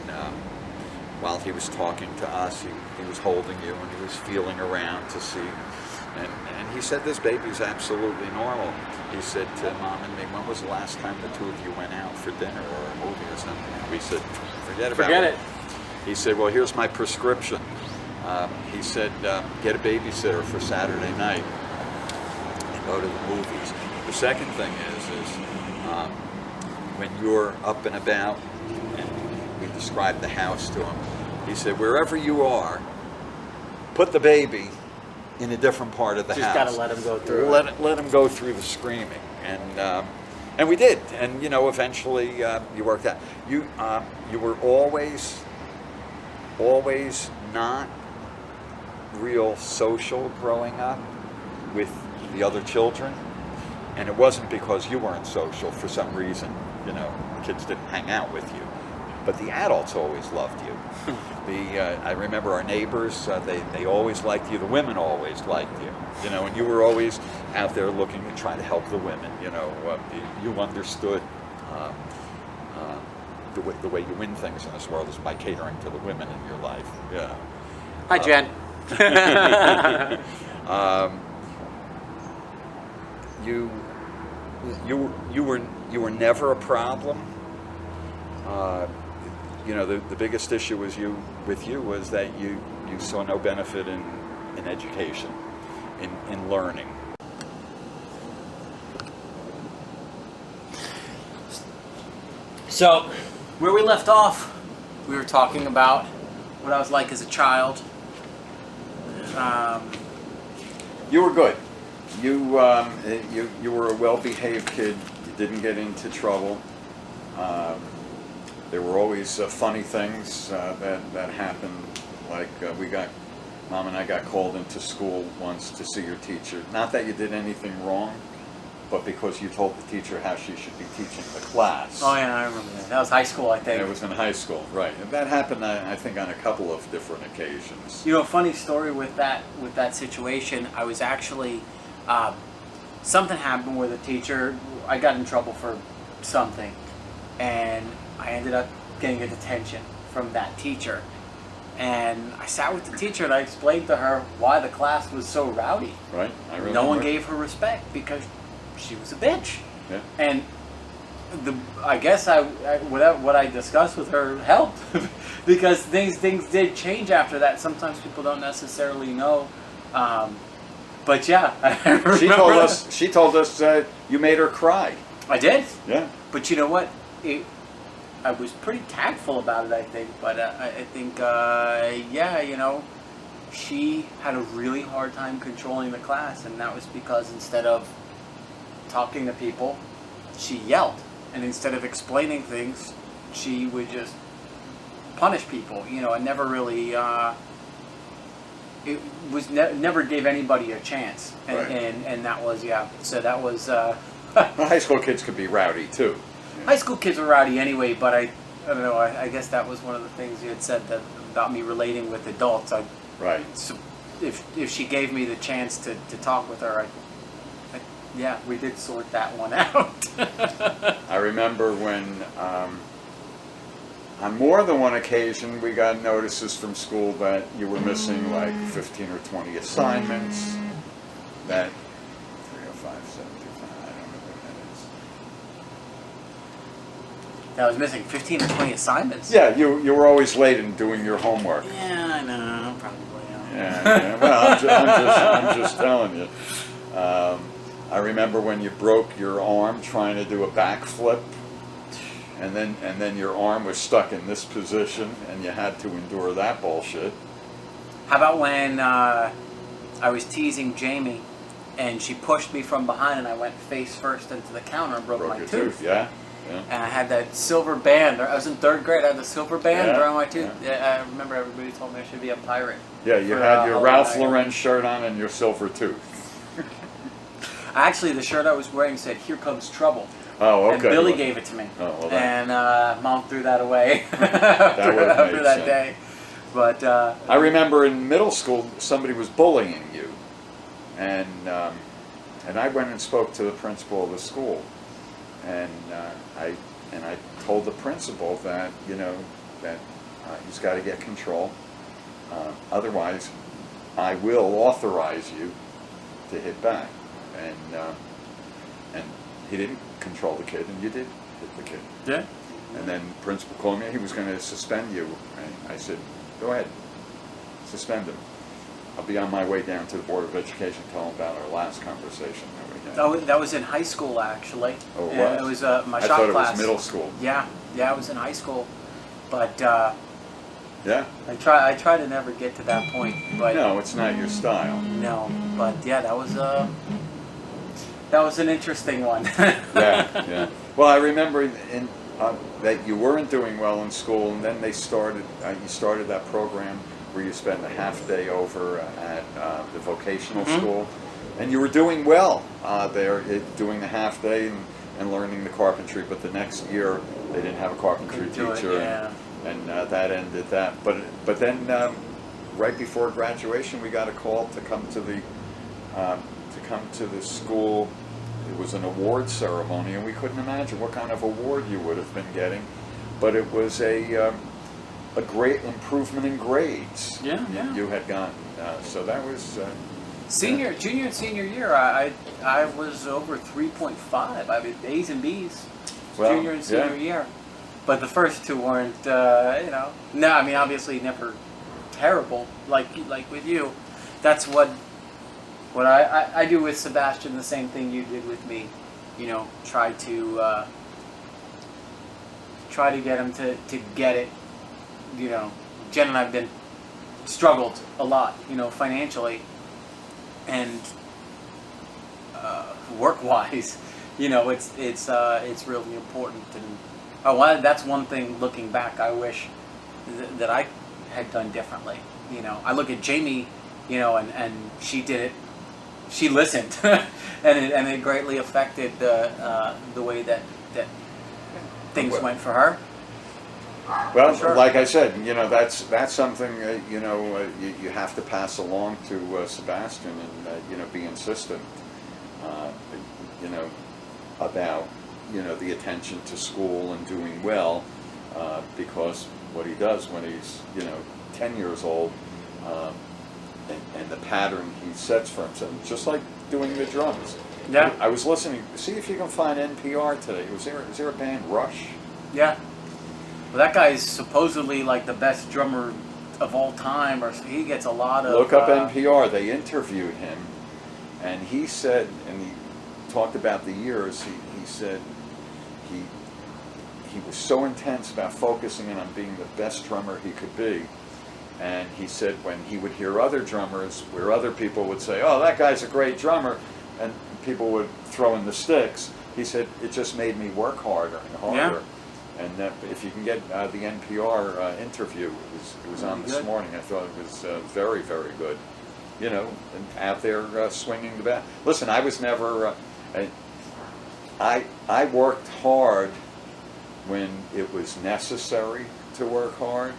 while he was talking to us, he was holding you and he was feeling around to see. And he said, "This baby's absolutely normal." He said to Mom and me, "When was the last time the two of you went out for dinner or a movie or something?" We said, "Forget it." He said, "Well, here's my prescription." He said, "Get a babysitter for Saturday night and go to the movies." The second thing is when you're up and about, and we described the house to him, he said, "Wherever you are, put the baby in a different part of the Just house. gotta let him go through. Let him go through the screaming, and we did, and eventually you worked out. You were always not real social growing up with the other children, and it wasn't because you weren't social for some reason. Kids didn't hang out with you, but the adults always loved you. I remember our neighbors; they always liked you. The women always liked you. And you were always out there looking to try to help the women. You understood the way you win things in this world is by catering to the women in your life. Yeah. Hi, Jen. You were never a problem. The biggest issue with you was that you saw no benefit in education, in learning. So, where we left off, we were talking about what I was like as a child. You were good. You were a well-behaved kid. You didn't get into trouble. There were always funny things that happened. Like Mom and I got called into school once to see your teacher. Not that you did anything wrong, but because you told the teacher how she should be teaching the class. Oh yeah, I remember that. That was high school, I think. And it was in high school, right? And that happened, I think, on a couple of different occasions. A funny story with that situation. I was actually something happened with a teacher. I got in trouble for something, and I ended up getting a detention from that teacher. And I sat with the teacher and I explained to her why the class was so rowdy. Right, I remember. No one gave her respect because she was a bitch. Yeah. And I guess what I discussed with her helped because things did change after that. Sometimes people don't necessarily know. But yeah, I remember She told us you made her cry. I did. Yeah. But you know what? I was pretty tactful about it, I think. But I think, she had a really hard time controlling the class, and that was because instead of talking to people, she yelled, and instead of explaining things, she would just punish people. And never really. It was never gave anybody a chance, and Right. and that was So that was. High school kids could be rowdy too. High school kids were rowdy anyway, but I don't know. I guess that was one of the things you had said about me relating with adults. Right. So if she gave me the chance to talk with her, we did sort that one out. I remember when, on more than one occasion, we got notices from school that you were missing like 15 or 20 assignments. That 305, 725, I don't know what that is. I was missing 15 or 20 assignments. Yeah, you were always late in doing your homework. Yeah, I know. Probably. Yeah. Well, I'm just telling you. I remember when you broke your arm trying to do a backflip, and then your arm was stuck in this position, and you had to endure that bullshit. How about when I was teasing Jamie, and she pushed me from behind, and I went face first into the counter and broke my your tooth. Yeah. And I had that silver band. I was in 3rd grade. I had the silver band Yeah, around my tooth. Yeah. I remember everybody told me I should be a pirate. Yeah, you for, had your Halloween Ralph night. Lauren shirt on and your silver tooth. Actually, the shirt I was wearing said, "Here comes trouble." Oh, okay. And Billy gave it to me. Oh, well, and Mom threw that away That would've after made that sense. day. But I remember in middle school somebody was bullying you, and I went and spoke to the principal of the school, and I told the principal that that he's got to get control, otherwise I will authorize you to hit back, and he didn't control the kid, and you did hit the kid. yeah. And then the principal called me. He was going to suspend you. And I said, go ahead, suspend him. I'll be on my way down to the Board of Education to tell him about our last conversation that we had. That was in high school, actually. Oh, it Yeah, was? It was my I shop thought class. it was middle school. Yeah, it was in high school. But Yeah. I try to never get to that point, but No, it's not your style. no. But yeah, that was an interesting one. Yeah, yeah. Well, I remember that you weren't doing well in school, and then you started that program where you spent a half day over at the vocational school, and you were doing well there, doing the half day and learning the carpentry. But the next year, they didn't have a carpentry Couldn't do it, teacher, yeah. and that ended that. But then right before graduation, we got a call to come to the school. It was an award ceremony, and we couldn't imagine what kind of award you would have been getting, but it was a great improvement in grades. Yeah, yeah. You had gotten, so that was Junior and senior year, I was over 3.5. I mean, A's and B's, Well, junior and senior yeah. year. But the first two weren't, No, I mean, obviously never terrible like with you. That's what I do with Sebastian. The same thing you did with me. You know, try to get him to get it. You know, Jen and I've been struggled a lot. You know, financially. And work-wise, you know, it's really important. And that's one thing. Looking back, I wish that I had done differently. You know, I look at Jamie, you know, and she did it. She listened, and it greatly affected the way that things went for her. well, Sure. like I said, you know, that's something you have to pass along to Sebastian, and be insistent, you know, about the attention to school and doing well, because what he does when he's 10 years old, and the pattern he sets for himself, just like doing the drums. Yeah. I was listening. See if you can find NPR today. Is there a band, Rush? Yeah. Well, that guy's supposedly like the best drummer of all time, or he gets a lot of. Look up NPR. They interviewed him, and he said, and he talked about the years. He said he was so intense about focusing in on being the best drummer he could be. And he said when he would hear other drummers, where other people would say, "Oh, that guy's a great drummer," and people would throw in the sticks, he said it just made me work harder and harder. Yeah. And if you can get the NPR interview, it was on this Good. morning. I thought it was very, very good. You know, and out there swinging the bat. Listen, I was never. I worked hard when it was necessary to work hard.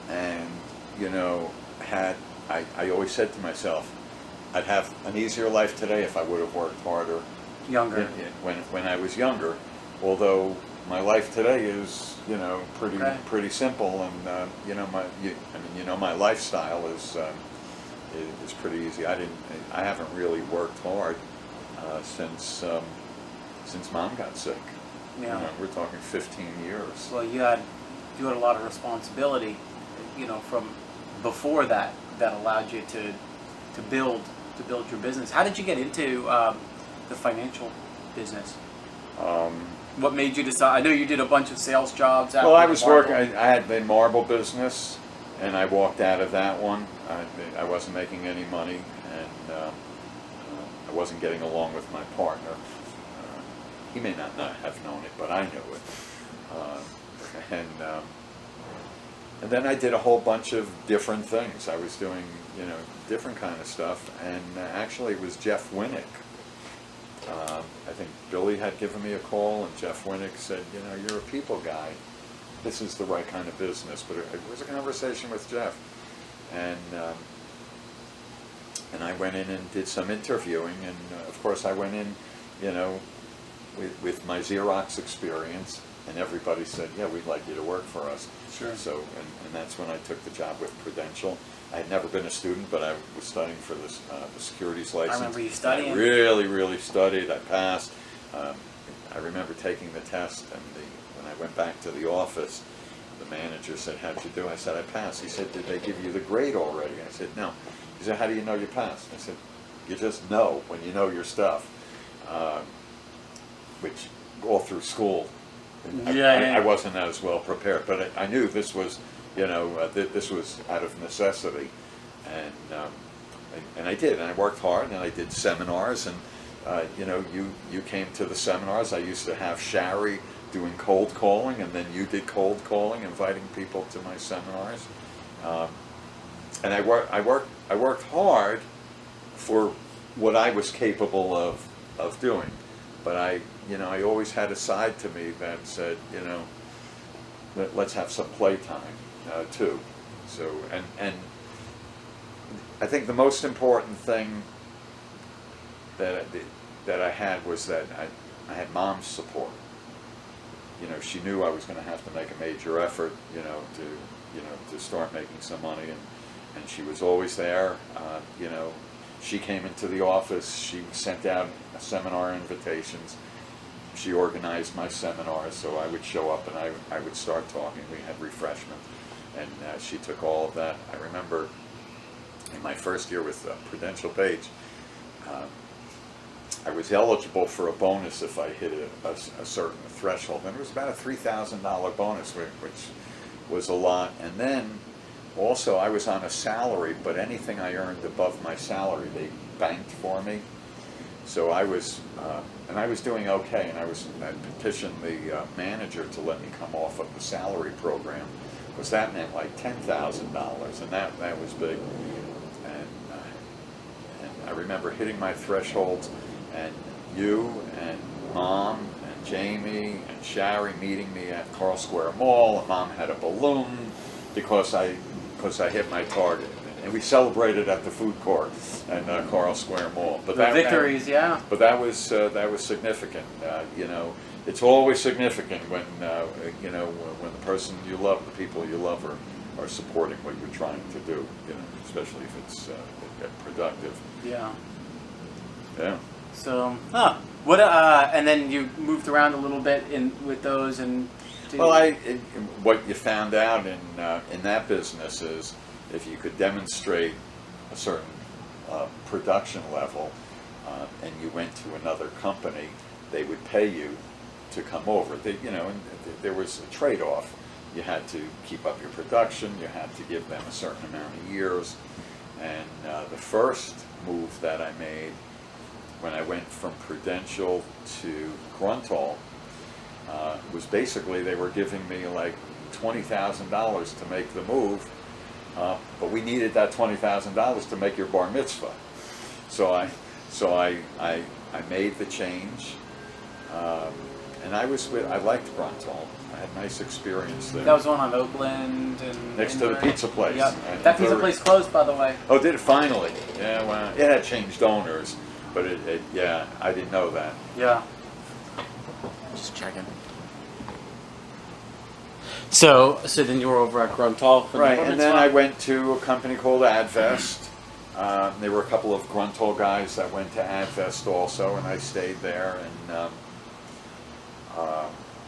And, I always said to myself, I'd have an easier life today if I would have worked harder Younger. when I was younger. Although my life today is, pretty simple, and my lifestyle is pretty easy. I haven't really worked hard since Mom got sick. Yeah. We're talking 15 years. Well, you had a lot of responsibility, from before that allowed you to build your business. How did you get into the financial business? What made you decide? I know you did a bunch of sales jobs. Well, I was working. I had the marble business, and I walked out of that one. I wasn't making any money, and I wasn't getting along with my partner. He may not have known it, but I knew it. And then I did a whole bunch of different things. I was doing, different kind of stuff. And actually, it was Jeff Winnick. I think Billy had given me a call, and Jeff Winnick said, "You're a people guy. This is the right kind of business." But it was a conversation with Jeff, and I went in and did some interviewing, and of course I went in, with my Xerox experience, and everybody said, "Yeah, we'd like you to work for us." Sure. So, and that's when I took the job with Prudential. I had never been a student, but I was studying for this the securities license. I remember you studying. I really, really studied. I passed. I remember taking the test, and when I went back to the office, the manager said, "How'd you do?" I said, "I passed." He said, "Did they give you the grade already?" I said, "No." He said, "How do you know you passed?" I said, "You just know when you know your stuff," which all through school, I wasn't as well prepared, but I knew this was this was out of necessity, and I did, and I worked hard, and I did seminars, and you came to the seminars. I used to have Shari doing cold calling, and then you did cold calling, inviting people to my seminars, and I worked hard for what I was capable of doing, but I always had a side to me that said, let's have some playtime too. So, and I think the most important thing that I had was that I had Mom's support. She knew I was going to have to make a major effort, to start making some money, and she was always there. She came into the office. She sent out seminar invitations. She organized my seminars, so I would show up and I would start talking. We had refreshment, and she took all of that. I remember in my first year with Prudential Page, I was eligible for a bonus if I hit a certain threshold, and it was about a $3,000 bonus, which was a lot. And then also I was on a salary, but anything I earned above my salary, they banked for me. So I was, and I was doing okay, and I petitioned the manager to let me come off of the salary program, because that meant like $10,000, and that was big. And I remember hitting my thresholds, and you and Mom and Jamie and Shari meeting me at Carl Square Mall, and Mom had a balloon because I hit my target. And we celebrated at the food court at Carl Square Mall. But The victories, yeah. But that was significant. It's always significant when when the person you love, the people you love, are supporting what you're trying to do. Especially if it's productive. Yeah. Yeah. So, what? And then you moved around a little bit with those, and. Well, what you found out in that business is, if you could demonstrate a certain production level, and you went to another company, they would pay you to come over. And there was a trade-off. You had to keep up your production. You had to give them a certain amount of years. And the first move that I made when I went from Prudential to Grunthal was basically they were giving me like $20,000 to make the move. But we needed that $20,000 to make your bar mitzvah, so I made the change, and I liked Grunthal. I had a nice experience there. That was one on Oakland and next to the pizza place. Yep. That pizza place closed, by the way. Oh, did it finally? Yeah, well, it had changed owners, but yeah, I didn't know that. Yeah. Just checking. So then you were over at Grunthal, Right, and then I went to a company called Advest. There were a couple of Grunthal guys that went to Advest also, and I stayed there. And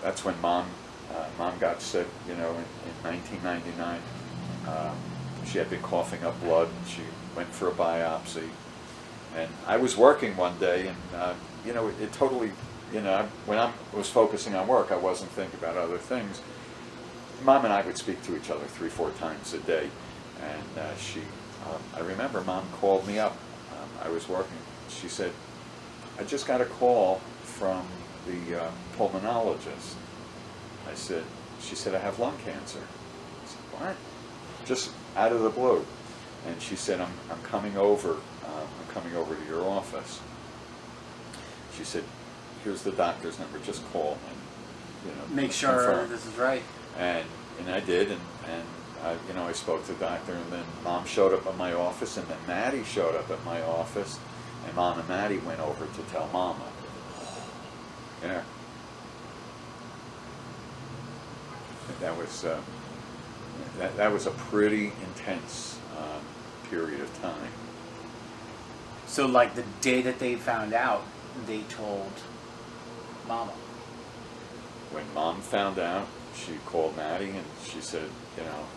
that's when Mom got sick, in 1999. She had been coughing up blood. She went for a biopsy, and I was working one day, and it totally, when I was focusing on work, I wasn't thinking about other things. Mom and I would speak to each other 3-4 times a day, and I remember Mom called me up. I was working. She said, "I just got a call from the pulmonologist." She said, "I have lung cancer." I said, "What?" Just out of the blue. And she said, I'm coming over. I'm coming over to your office." She said, "Here's the doctor's number. Just call and make sure confirm." this is right. And I did, and I spoke to the doctor, and then Mom showed up at my office, and then Maddie showed up at my office, and Mom and Maddie went over to tell Mama. Yeah. That was a pretty intense period of time. So, like the day that they found out, they told Mama. When Mom found out, she called Maddie and she said,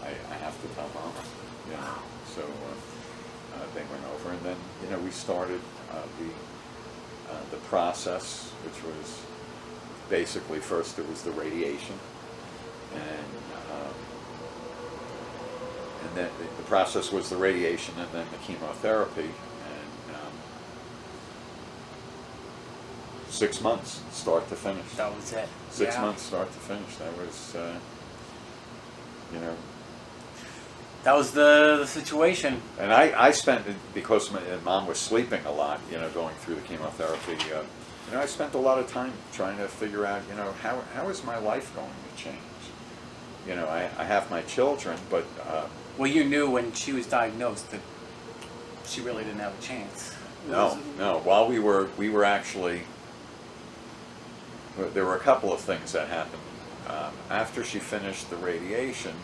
I have to tell Mama. So they went over, and then we started the process, which was basically first it was the radiation, and and then the process was the radiation and then the chemotherapy, and 6 months start to finish. That was it. 6 Yeah. months start to finish. That was, you know. That was the situation. And I spent, because my mom was sleeping a lot, you know, going through the chemotherapy, you know, I spent a lot of time trying to figure out, you know, how is my life going to change? You know, I have my children, but... Well, you knew when she was diagnosed that she really didn't have a chance. No. While we were actually... There were a couple of things that happened. After she finished the radiation,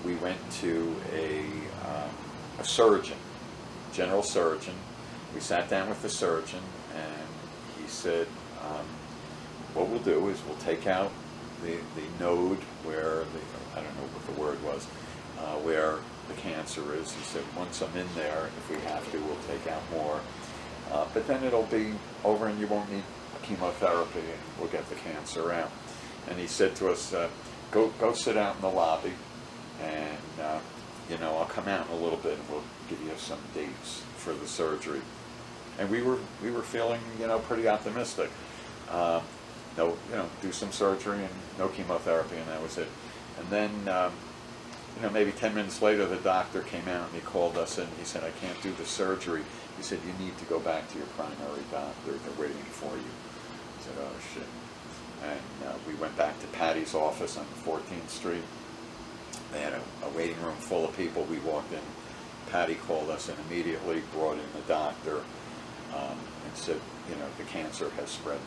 we went to a surgeon, general surgeon. We sat down with the surgeon, and he said, what we'll do is we'll take out the node where I don't know what the word was, where the cancer is. He said, once I'm in there, if we have to, we'll take out more. But then it'll be over and you won't need chemotherapy, and we'll get the cancer out. And he said to us, go sit out in the lobby, and you know, I'll come out in a little bit and we'll give you some dates for the surgery. And we were feeling, you know, pretty optimistic. No, you know, do some surgery and no chemotherapy, and that was it. And then, you know, maybe 10 minutes later, the doctor came out and he called us in. He said, I can't do the surgery. He said, you need to go back to your primary doctor. They're waiting for you. I said, oh, shit. And we went back to Patty's office on 14th Street. They had a waiting room full of people. We walked in. Patty called us in immediately, brought in the doctor, and said, you know, the cancer has spread.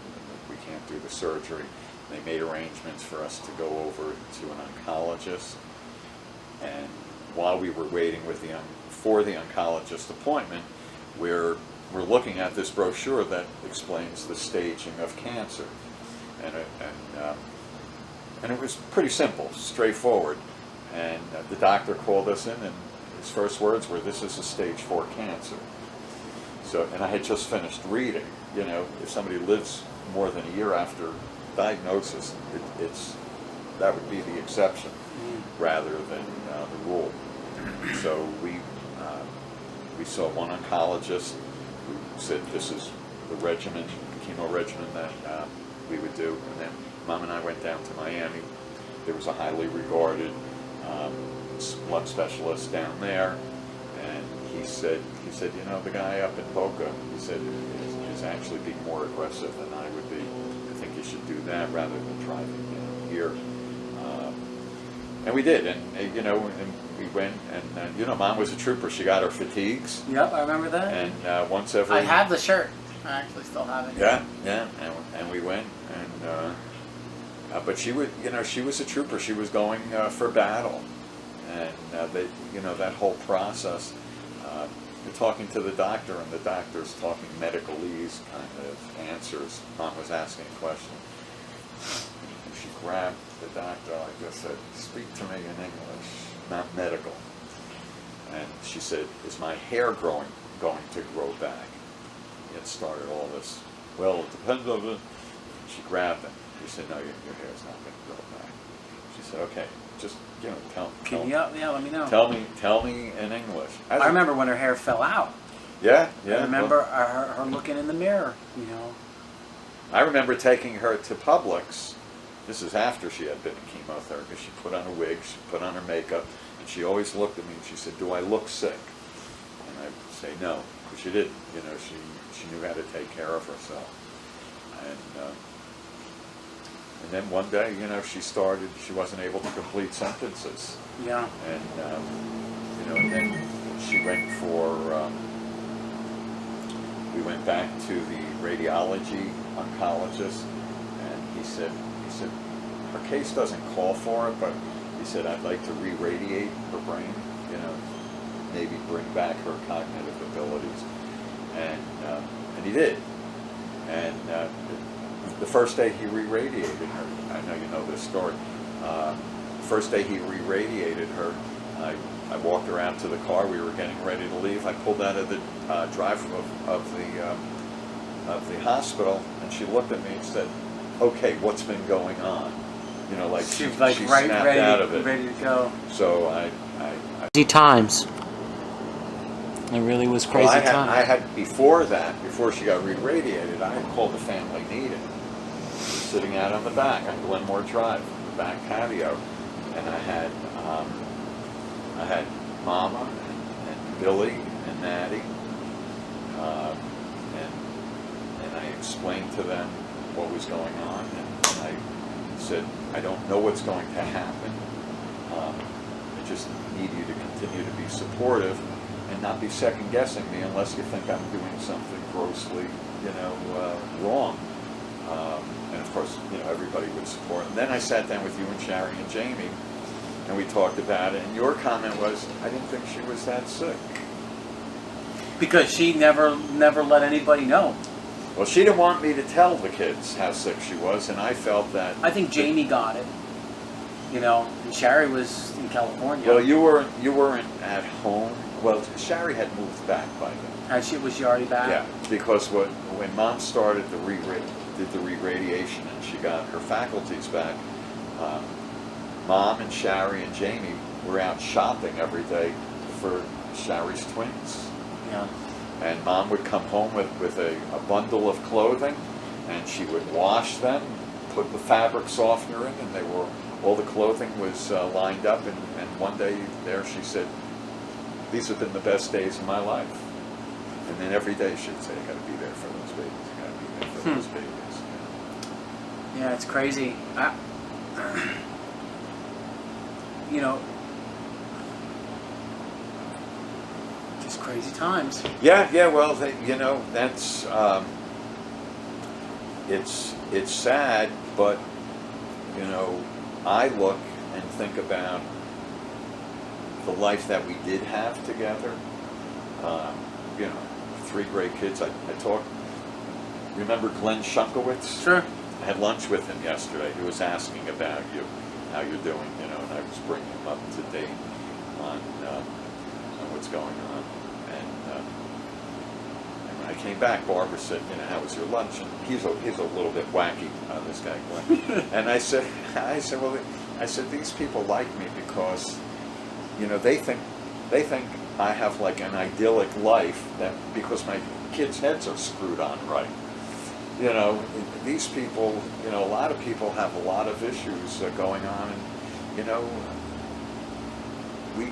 We can't do the surgery. They made arrangements for us to go over to an oncologist. And while we were waiting for the oncologist appointment, we're looking at this brochure that explains the staging of cancer. And it was pretty simple, straightforward. And the doctor called us in, and his first words were, this is a stage 4 cancer. So, and I had just finished reading, you know, if somebody lives more than a year after diagnosis, that would be the exception rather than the rule. So we saw one oncologist who said this is the regimen, chemo regimen that we would do. And then Mom and I went down to Miami. There was a highly regarded blood specialist down there, and he said, you know, the guy up in Boca, he said, is actually being more aggressive than I would be. I think you should do that rather than try it here. And we did, and you know, and we went, and you know, Mom was a trooper. She got her fatigues. Yep, I remember that. And once every. I have the shirt. I actually still have it. Yeah, and we went, and but she would, you know, she was a trooper. She was going for battle, and you know, that whole process. You're talking to the doctor, and the doctor's talking medicalese kind of answers. Mom was asking a question. And she grabbed the doctor like this, said, speak to me in English, not medical. And she said, is my hair going to grow back? It started all this, well, it depends on it. She grabbed him. She said, no, your hair's not going to grow back. She said, okay, just, you know, Let me know. Tell me in English. I remember when her hair fell out. Yeah. I remember her looking in the mirror, you know. I remember taking her to Publix. This is after she had been in chemotherapy. She put on a wig, she put on her makeup, and she always looked at me and she said, do I look sick? And I'd say no, because she didn't. You know, she knew how to take care of herself. And then one day, you know, she wasn't able to complete sentences. Yeah. And, you know, and then she went for, we went back to the radiology oncologist, and he said, her case doesn't call for it, but he said, I'd like to re-radiate her brain, you know, maybe bring back her cognitive abilities. And he did. And the first day he re-radiated her, I know you know this story, first day he re-radiated her, I walked her out to the car, we were getting ready to leave, I pulled out of the drive of the hospital, and she looked at me and said, okay, what's been going on? you know, like She she, was like she right, snapped ready, out of it. ready to go. So I Crazy times. It really was crazy well, times. I had before that, before she got re-radiated, I had called the family needed. Sitting out on the back on Glenmore Drive, the back patio, and I had Mama and Billy and Natty, and I explained to them what was going on, and I said, I don't know what's going to happen. I just need you to continue to be supportive and not be second guessing me unless you think I'm doing something grossly, wrong. And of course, everybody would support. And then I sat down with you and Sherry and Jamie, and we talked about it. And your comment was, I didn't think she was that sick. Because she never let anybody know. Well, she didn't want me to tell the kids how sick she was, and I felt that. I think Jamie got it. And Sherry was in California. Well, you weren't at home. Well, Sherry had moved back by then. Was she already back? Yeah, because when Mom started did the re-radiation and she got her faculties back, Mom and Sherry and Jamie were out shopping every day for Sherry's twins. Yeah. And Mom would come home with a bundle of clothing, and she would wash them, put the fabric softener in, and all the clothing was lined up. And one day there she said, these have been the best days of my life. And then every day she'd say, I got to be there for those babies. I got to be there for those babies. Yeah, it's crazy. Just crazy times. Yeah. Well, that's it's sad, but I look and think about the life that we did have together. 3 great kids. Remember Glenn Shunkowitz? Sure. I had lunch with him yesterday. He was asking about you, how you're doing, and I was bringing him up to date on what's going on. And when I came back, Barbara said, how was your lunch? And he's a little bit wacky, this guy Glenn. And I said, these people like me because, they think I have like an idyllic life because my kids' heads are screwed on right. These people, a lot of people have a lot of issues going on, and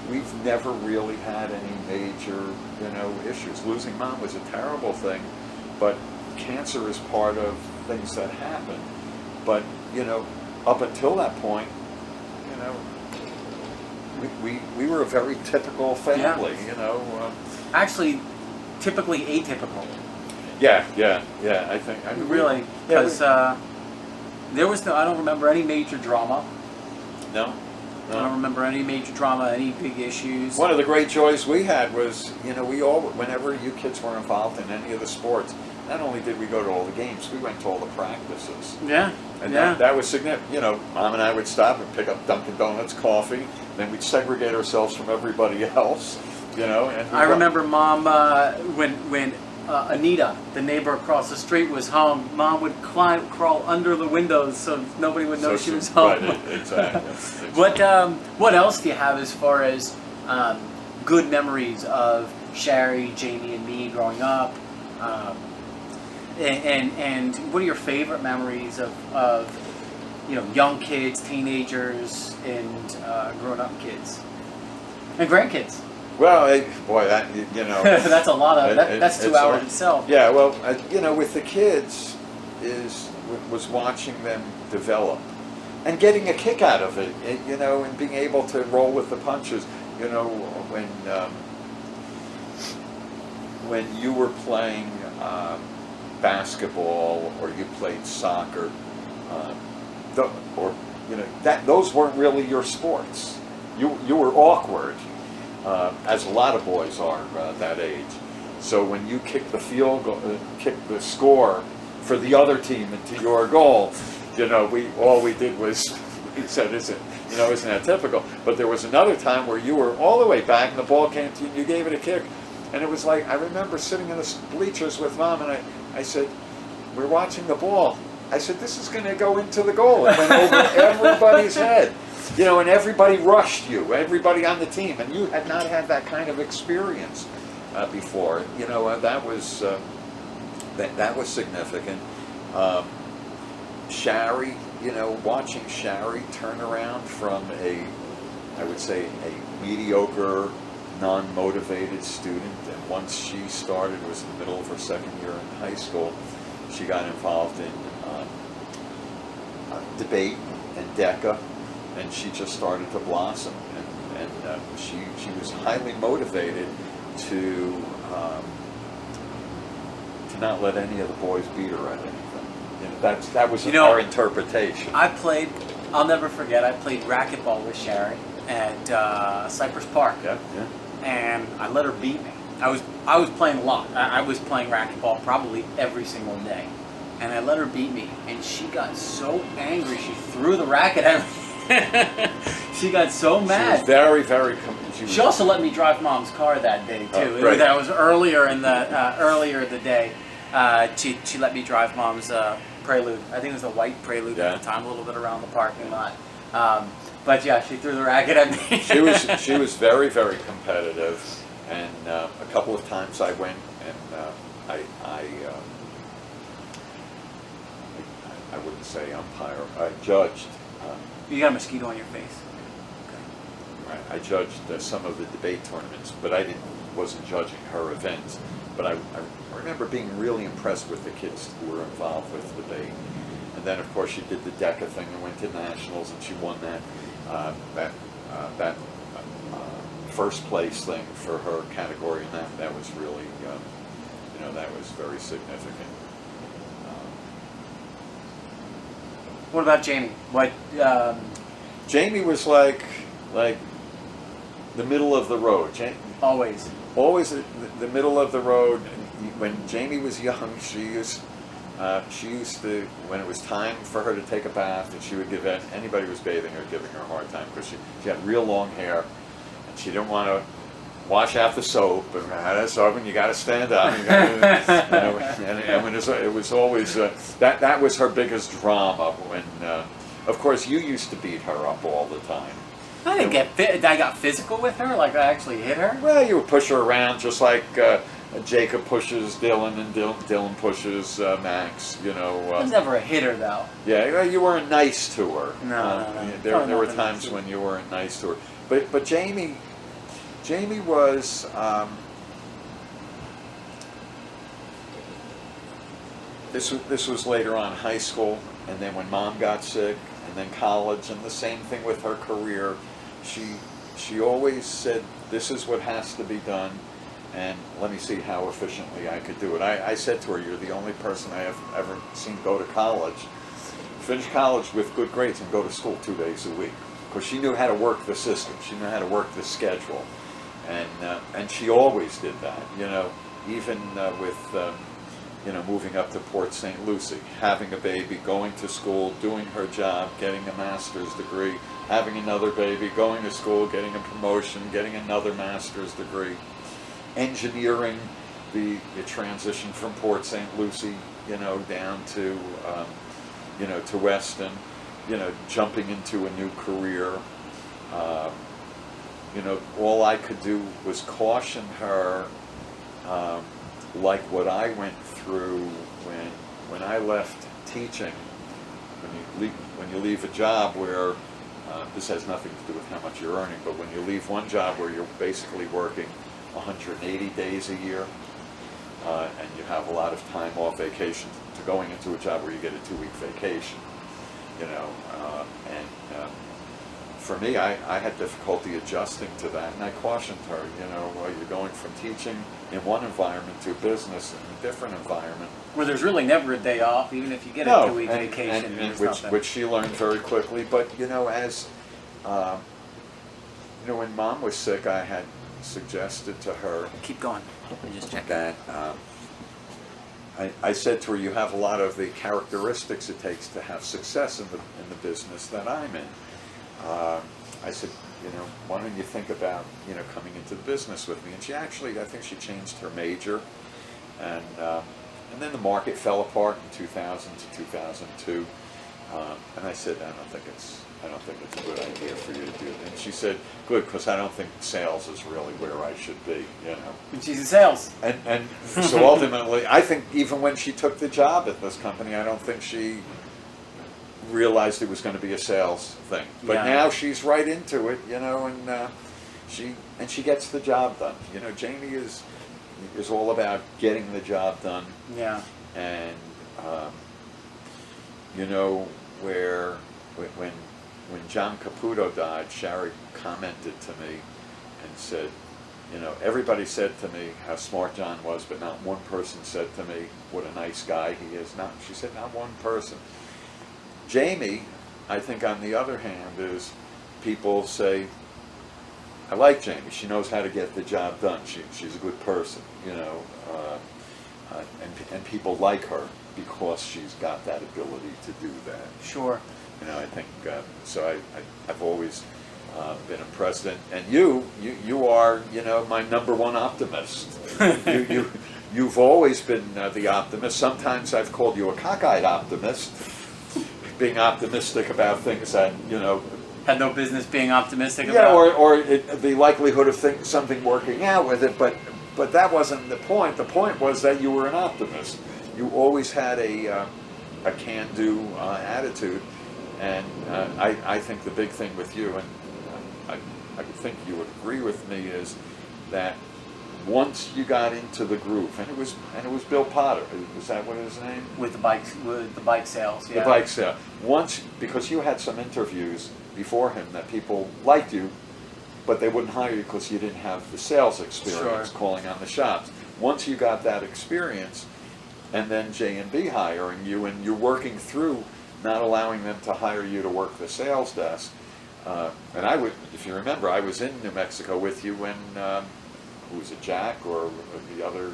we've never really had any major, issues. Losing Mom was a terrible thing, but cancer is part of things that happen. But up until that point, we were a very typical family. Yeah. Actually, typically atypical. Yeah. I mean, really, because there was I don't remember any major drama. No. I don't remember any major drama, any big issues. One of the great joys we had was, we all, whenever you kids were involved in any of the sports, not only did we go to all the games, we went to all the practices. Yeah. And that was significant. Mom and I would stop and pick up Dunkin' Donuts coffee, then we'd segregate ourselves from everybody else. And I remember Mom when Anita, the neighbor across the street, was home. Mom would crawl under the windows so nobody would know she was home. Right, exactly. What else do you have as far as good memories of Sherry, Jamie, and me growing up? And what are your favorite memories of young kids, teenagers, and grown-up kids and grandkids? Well, that that's a lot of that's 2 hours itself. Yeah, well, with the kids was watching them develop and getting a kick out of it, and being able to roll with the punches. When you were playing basketball or you played soccer, those weren't really your sports. You were awkward. As a lot of boys are that age. So when you kick the kick the score for the other team into your goal, all we did was we said, isn't that typical? But there was another time where you were all the way back and the ball came to you and you gave it a kick, and it was like I remember sitting in the bleachers with Mom and I said, we're watching the ball. I said, this is going to go into the goal. It went over everybody's head. You know, and everybody rushed you, everybody on the team, and you had not had that kind of experience before. You know, that was significant. Shari, you know, watching Shari turn around from I would say, a mediocre, non-motivated student, and once she started, it was in the middle of her second year in high school, she got involved in debate and DECA, and she just started to blossom, and she was highly motivated to not let any of the boys beat her at anything. You know, that was our interpretation. I'll never forget, I played racquetball with Shari at Cypress Park. Yeah. And I let her beat me. I was playing a lot. I was playing racquetball probably every single day. And I let her beat me, and she got so angry, she threw the racket at me. She got so mad. She was very, very... She also let me drive Mom's car that day, too. Right. That was earlier in the day. She let me drive Mom's Prelude. I think it was a white Prelude at the time, a little bit around the parking lot. But yeah, she threw the racket at me. She was very, very competitive, and a couple of times I went and I wouldn't say umpire. I judged. You got a mosquito on your face. Right. I judged some of the debate tournaments, but wasn't judging her events. But I remember being really impressed with the kids who were involved with debate. And then, of course, she did the DECA thing and went to nationals, and she won that first place thing for her category, and that was really, that was very significant. What about Jamie? Jamie was like the middle of the road. Always the middle of the road. When Jamie was young, she used to, when it was time for her to take a bath, and she would give anybody who was bathing her giving her a hard time because she had real long hair, and she didn't want to wash out the soap, and you got to stand up. And when it was always that was her biggest drama. When of course you used to beat her up all the time. I didn't get fit. I got physical with her, like I actually hit her. Well, you would push her around just like Jacob pushes Dylan, and Dylan pushes Max. I was never a hitter, though. Yeah, you weren't nice to her. No. There were times when you weren't nice to her. But Jamie was. This was later on high school, and then when Mom got sick, and then college, and the same thing with her career. She always said, "This is what has to be done, and let me see how efficiently I could do it." I said to her, "You're the only person I have ever seen go to college, finish college with good grades, and go to school 2 days a week," because she knew how to work the system. She knew how to work the schedule, and she always did that. Even with moving up to Port St. Lucie, having a baby, going to school, doing her job, getting a master's degree, having another baby, going to school, getting a promotion, getting another master's degree, engineering the transition from Port St. Lucie, down to, to Weston, jumping into a new career. All I could do was caution her, like what I went through when I left teaching. When you leave a job where this has nothing to do with how much you're earning, but when you leave one job where you're basically working 180 days a year, and you have a lot of time off vacation, to going into a job where you get a 2-week vacation, for me, I had difficulty adjusting to that, and I cautioned her, you're going from teaching in one environment to business in a different environment. Where there's really never a day off, even if you get a 2-week vacation. Which she learned very quickly. But, as, when Mom was sick, I had suggested to her... Keep going. Let me just check that. I said to her, you have a lot of the characteristics it takes to have success in the business that I'm in. I said, why don't you think about, coming into the business with me? And she actually, I think she changed her major, and and then the market fell apart in 2000 to 2002. And I said, I don't think it's a good idea for you to do it. And she said, good, because I don't think sales is really where I should be, you know. And she's in sales. And so ultimately, I think even when she took the job at this company, I don't think she realized it was going to be a sales thing. But Yeah. now she's right into it, you know, and she gets the job done. You know, Jamie is all about getting the job done. Yeah. And you know, when John Caputo died, Shari commented to me and said, you know, everybody said to me how smart John was, but not one person said to me what a nice guy he is. She said, not one person. Jamie, I think on the other hand, is people say, I like Jamie. She knows how to get the job done. She's a good person, you know, and people like her because she's got that ability to do that. Sure. You know, I think so. I've always been impressed, and you are, you know, my number one optimist. You've always been the optimist. Sometimes I've called you a cockeyed optimist, being optimistic about things that, you know, Had no business being optimistic yeah, about. or the likelihood of something working out with it, but that wasn't the point. The point was that you were an optimist. You always had a can-do attitude, and I think the big thing with you, and I think you would agree with me, is that once you got into the groove, and it was Bill Potter. Was that what his name? With the bike sales. Yeah. The bike sale. Once, because you had some interviews before him that people liked you, but they wouldn't hire you because you didn't have the sales experience Sure. calling on the shops. Once you got that experience, and then J&B hiring you, and you're working through not allowing them to hire you to work the sales desk. And I would, if you remember, I was in New Mexico with you when, who was it, Jack or the other?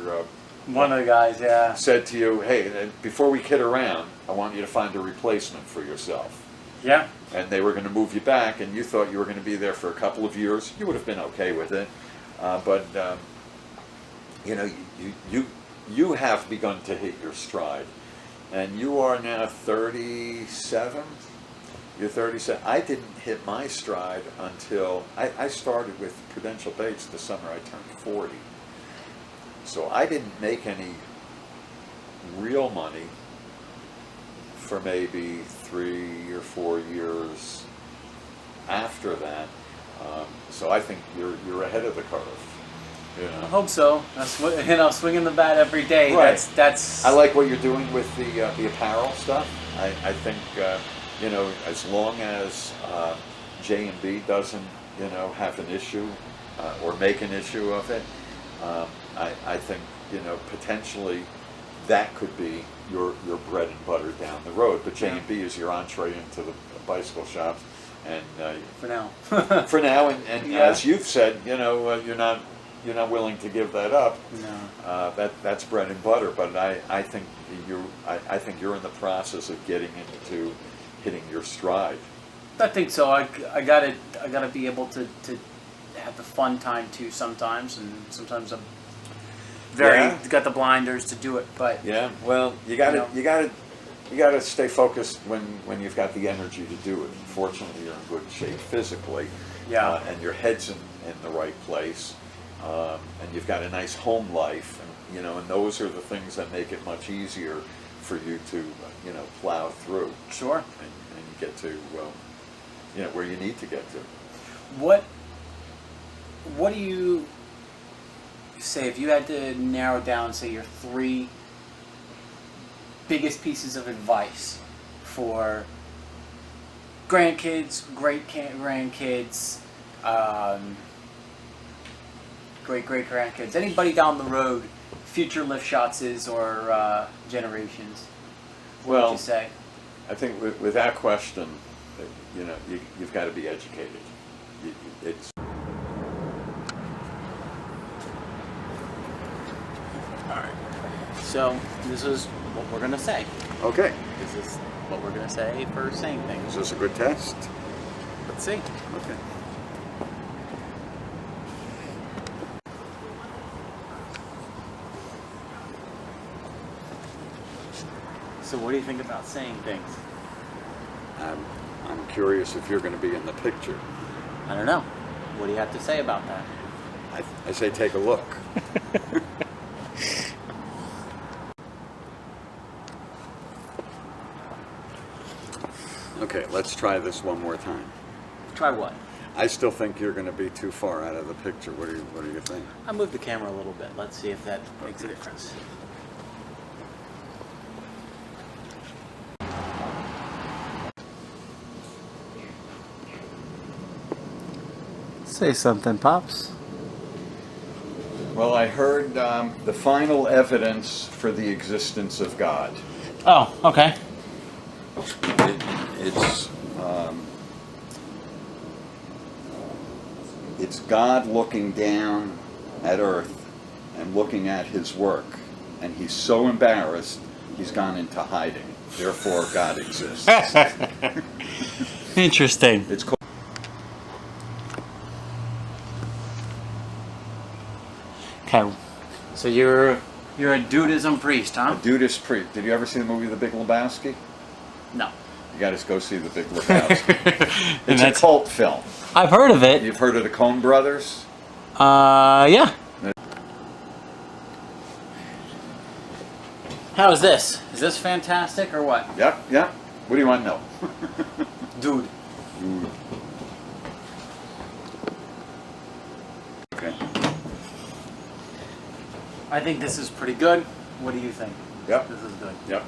One of the guys, yeah. Said to you, hey, before we kid around, I want you to find a replacement for yourself. Yeah. And they were going to move you back, and you thought you were going to be there for a couple of years. You would have been okay with it, but you know, you have begun to hit your stride, and you are now 37. You're 37. I didn't hit my stride until I started with Prudential Bates the summer I turned 40. So I didn't make any real money for maybe 3 or 4 years after that. So I think you're ahead of the curve. You know? I hope so. Swinging the bat every day. Right. That's. I like what you're doing with the apparel stuff. I think you know, as long as J&B doesn't, you know, have an issue or make an issue of it, I think, you know, potentially that could be your bread and butter down the road. But J&B is your entree into the bicycle shops, and For now. for now, and Yeah. as you've said, you know, you're not willing to give that up. No. That's bread and butter. But I think you're in the process of getting into hitting your stride. I think so. I gotta be able to have the fun time too sometimes, and sometimes I'm got the blinders to do it. But Yeah. Well, you gotta stay focused when you've got the energy to do it. Fortunately, you're in good shape physically. Yeah. And your head's in the right place, and you've got a nice home life, and, you know, and those are the things that make it much easier for you to, you know, plow through sure. and get to, you know, where you need to get to. What do you say if you had to narrow down, say, your 3 biggest pieces of advice for grandkids, great-grandkids, great-great-grandkids, anybody down the road, future lift shotses or generations? What would you say? I think without question, you know, you've got to be educated. It's Alright. So, this is what we're going to say. okay. This is what we're going to say for saying Is things. this a good test? Let's see. Okay. So what do you think about saying things? I'm curious if you're going to be in the picture. I don't know. What do you have to say about that? I say take a look. Okay, let's try this one more time. Try what? I still think you're going to be too far out of the picture. What do you think? I'll move the camera a little bit. Let's see if that makes a difference. Say something, Pops. Well, I heard the final evidence for the existence of God. Oh, okay. It's God looking down at Earth and looking at his work, and he's so embarrassed he's gone into hiding. Therefore, God exists. Interesting. It's called. Okay. So you're a Dudism priest, huh? Judas Priest. Did you ever see the movie The Big Lebowski? No. You got to go see The Big Lebowski. And It's a cult film. I've heard of it. You've heard of the Coen Brothers? Yeah. How is this? Is this fantastic or what? Yep, yep. What do you want to know? Dude. Okay. I think this is pretty good. What do you think? Yep. This is good. Yep.